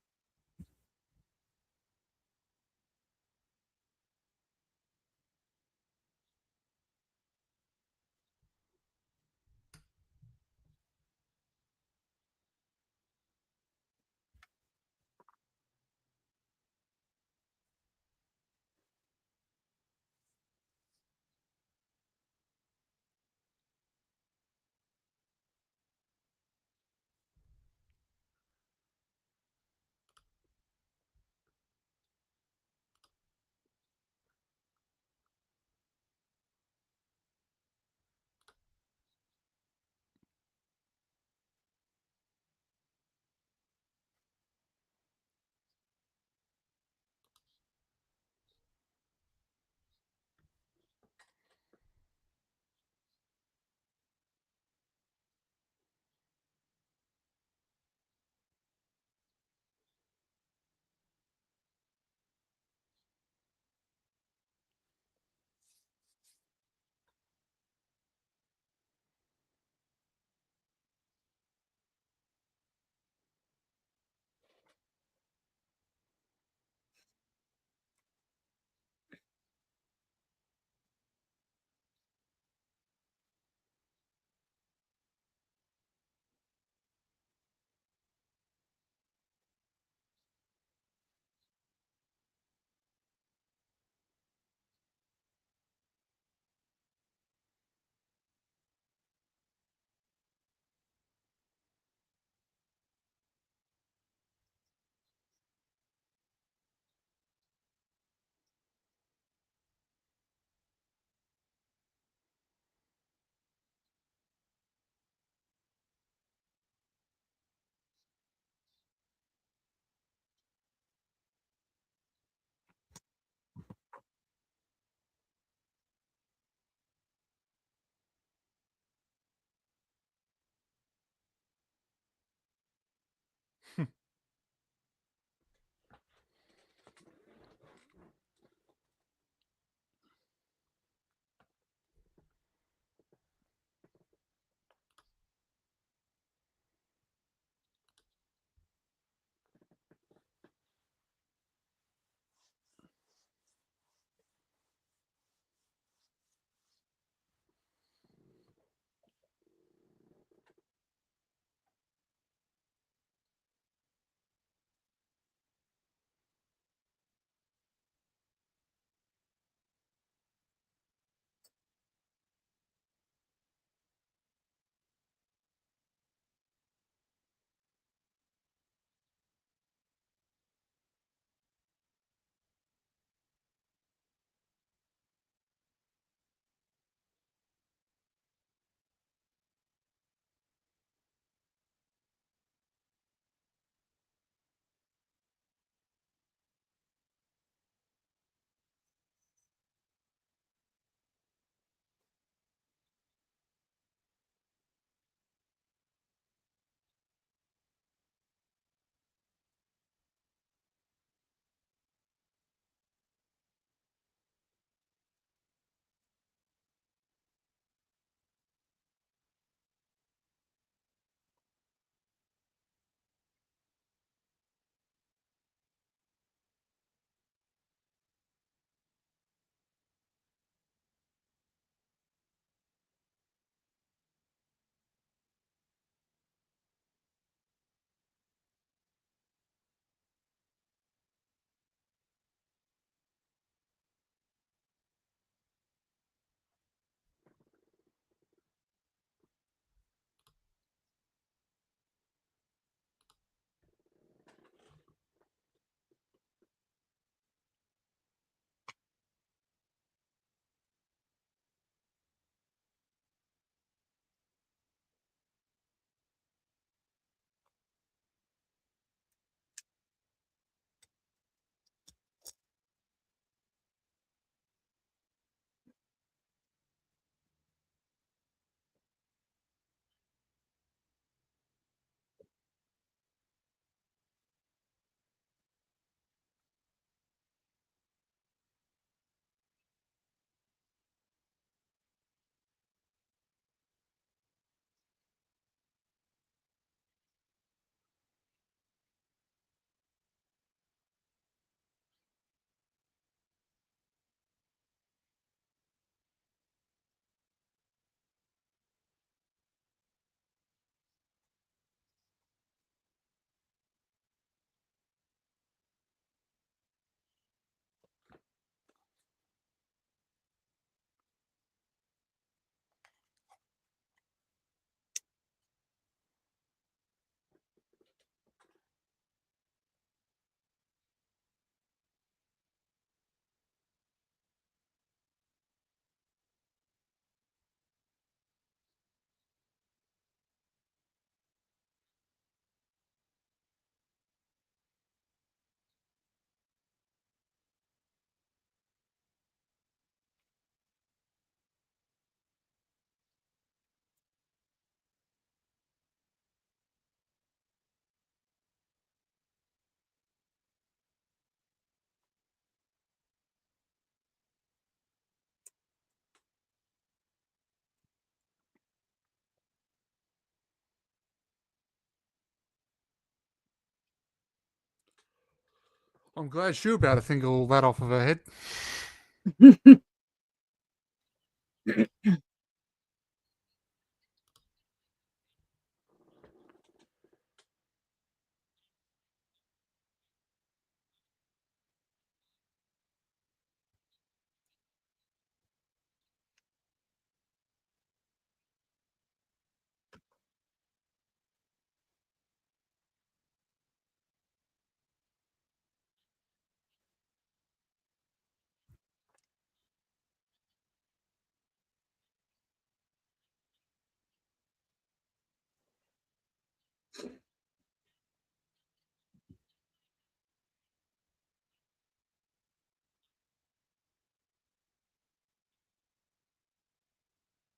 I'm glad she'll be able to think of all that off of her head.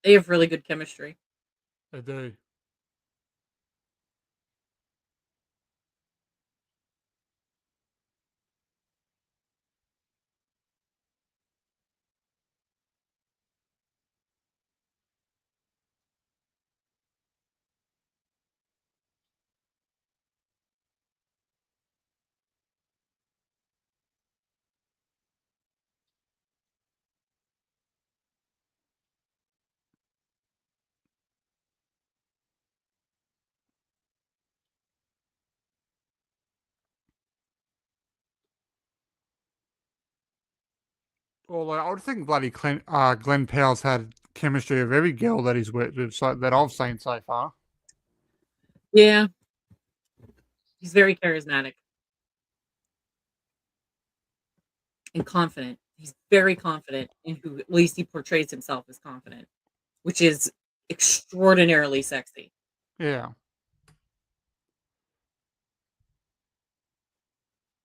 They have really good chemistry. They do. Well, like, I would think bloody Glenn Powell's had chemistry with every girl that he's worked with, so that I've seen so far. Yeah, he's very charismatic and confident. He's very confident in who at least he portrays himself as confident, which is extraordinarily sexy. Yeah.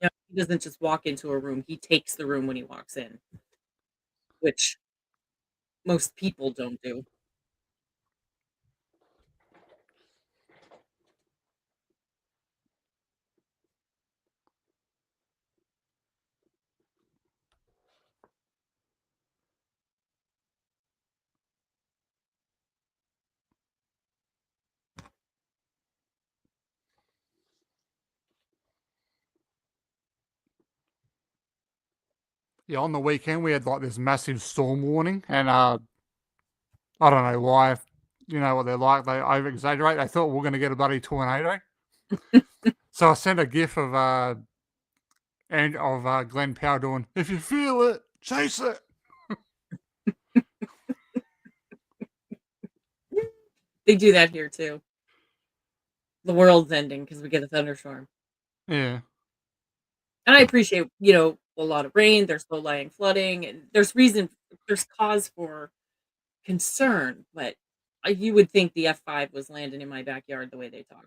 Yeah, he doesn't just walk into a room, he takes the room when he walks in, which most people don't do. Yeah, on the weekend we had like this massive storm warning, and I don't know why. You know what they're like; they over exaggerate. They thought we are going to get a bloody tornado, so I sent a gif of Glenn Powell doing, "If you feel it, chase it." They do that here too. The world's ending because we get a thunderstorm. Yeah. And I appreciate, a lot of rain, there's low-lying flooding, and there's cause for concern, but you would think the F5 was landing in my backyard the way they talk.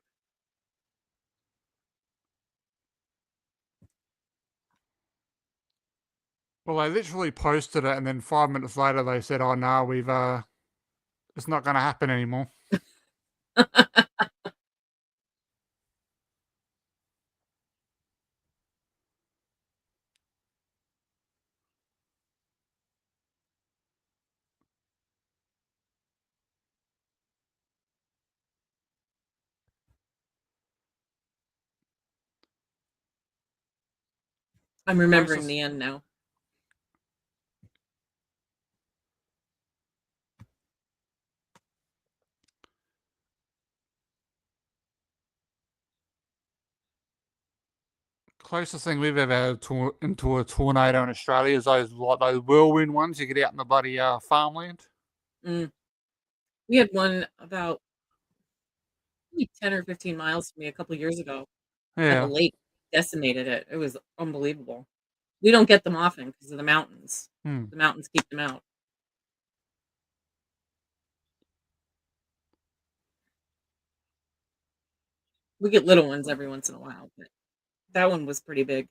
Well, they literally posted it, and then 5 minutes later they said, "Oh no, it's not going to happen anymore." I'm remembering Closest the end now. closest thing we've ever had into a tornado in Australia is those whirlwind ones you get out in the bloody farmland. Mm. We had one about maybe 10 or 15 miles from me a couple years ago, and the Yeah. lake decimated it. It was unbelievable. We don't get them often because of the mountains. Hmm. The mountains keep them out. We get little ones every once in a while, but that one was pretty big.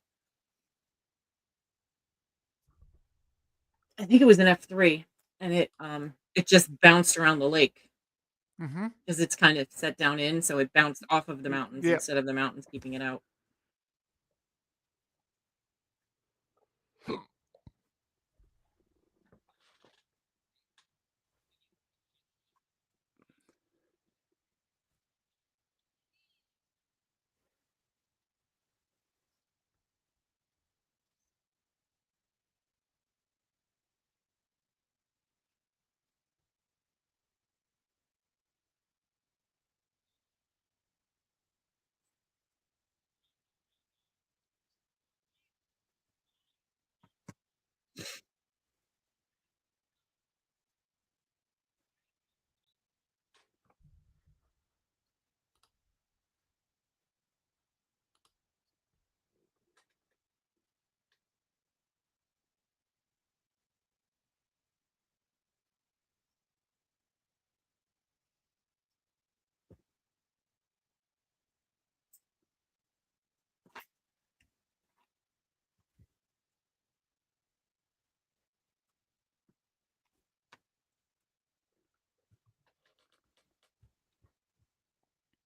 I think it was an F3, and it just bounced around the lake Mm-hmm. because it's kind of set down in, so it bounced off of the mountains Yeah. instead of the mountains keeping it out.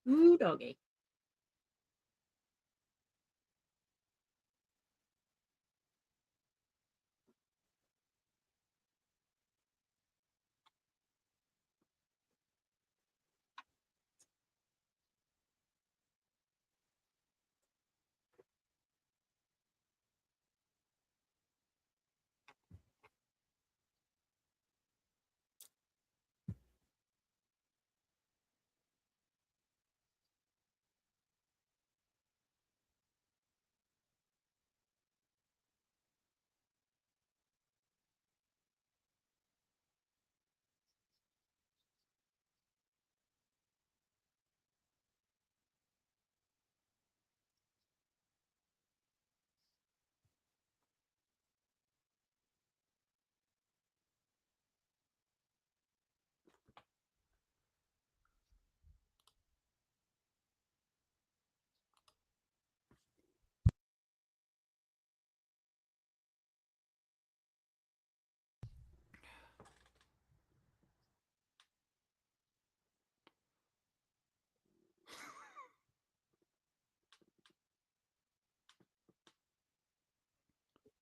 Ooh, doggy.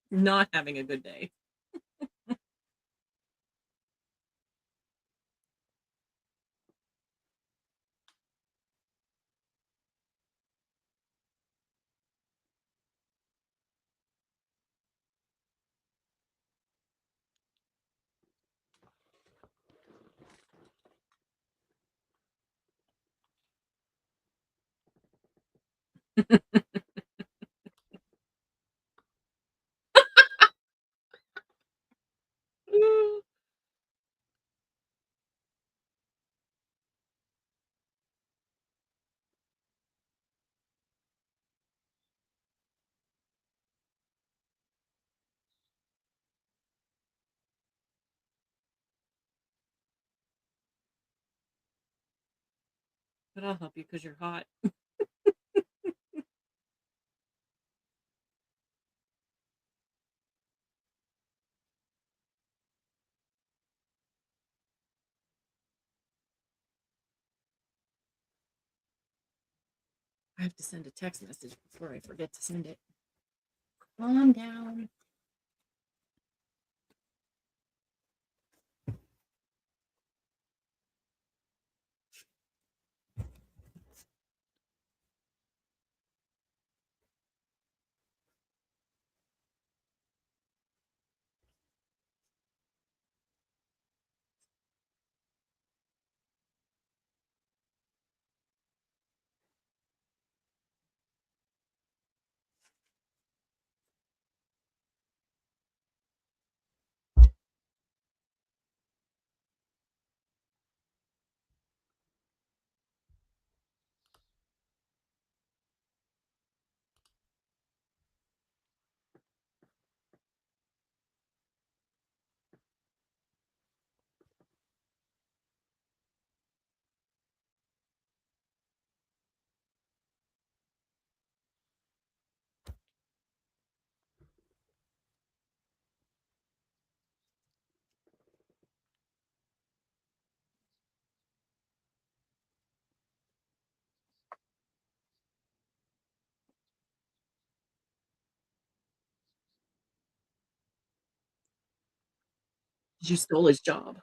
Not having a good day. But I'll help you because you're hot. I have to send a text message before I forget to send it. Calm down. You stole his job.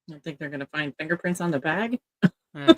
I don't think they're going to find fingerprints on the bag. Yeah.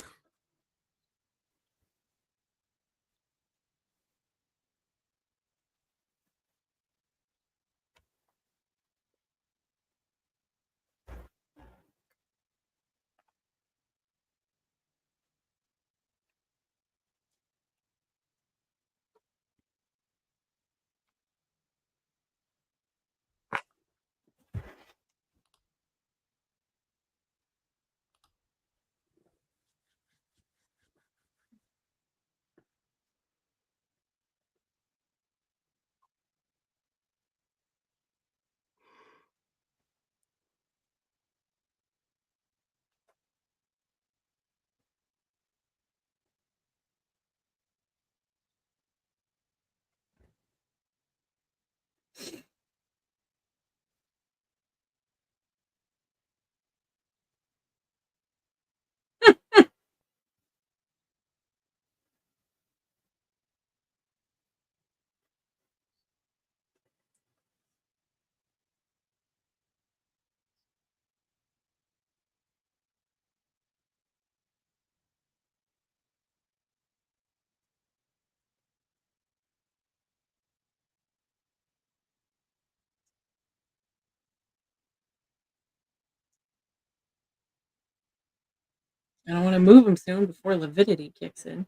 I don't want to move them soon before lividity kicks in.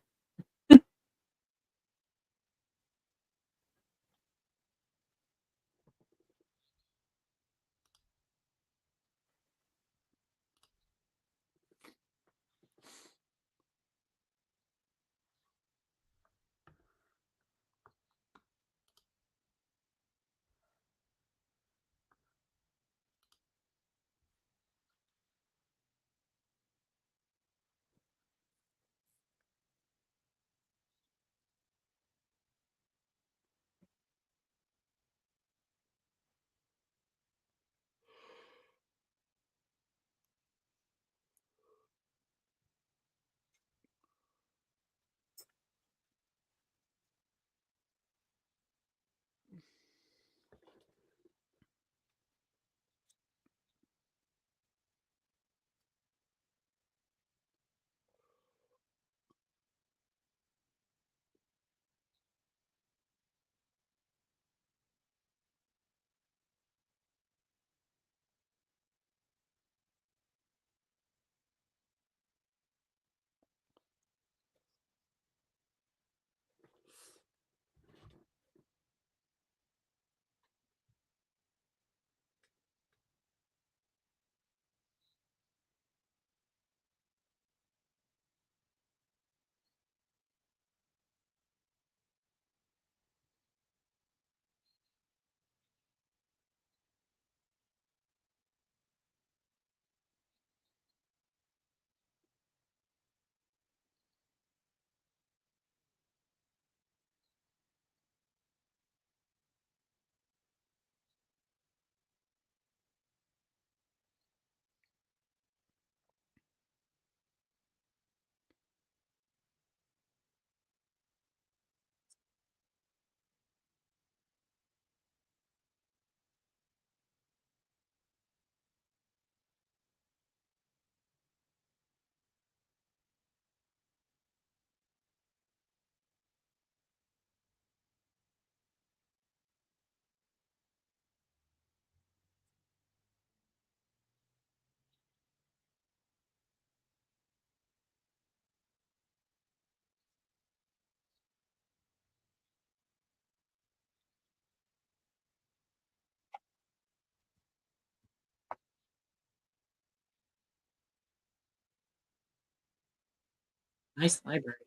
Nice library.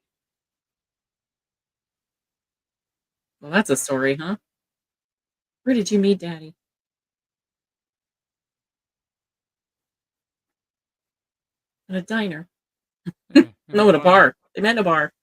Well, that's a story, huh? Where did you meet Daddy? At a diner. Yeah, in a No, at a diner. bar. They met in a bar.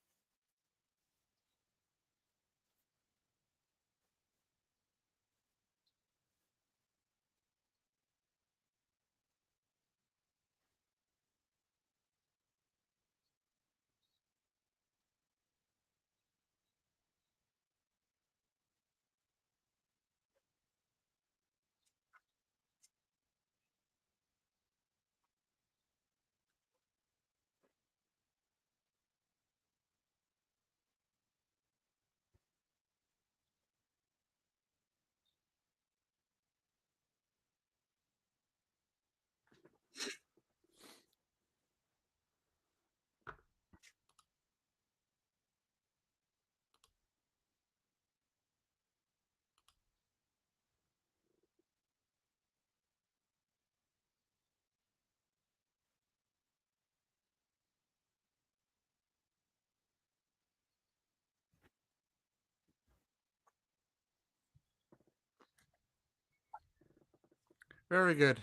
Very good.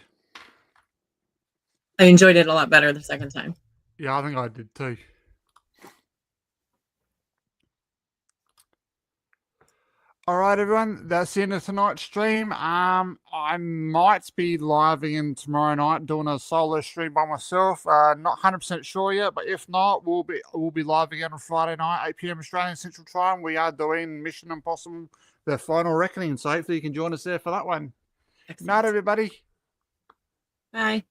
I enjoyed it a lot better the second time. Yeah, I think I did too. All right, everyone. That's the end of tonight's stream. I might be live again tomorrow night doing a solo stream by myself. Not 100% sure yet, but if not, we'll be live again on Friday night, 8 p.m. Australian Central Time. We are doing Mission Impossible: The Final Reckoning, so hopefully you can join us there for that one. Good night, Excellent. everybody. Bye.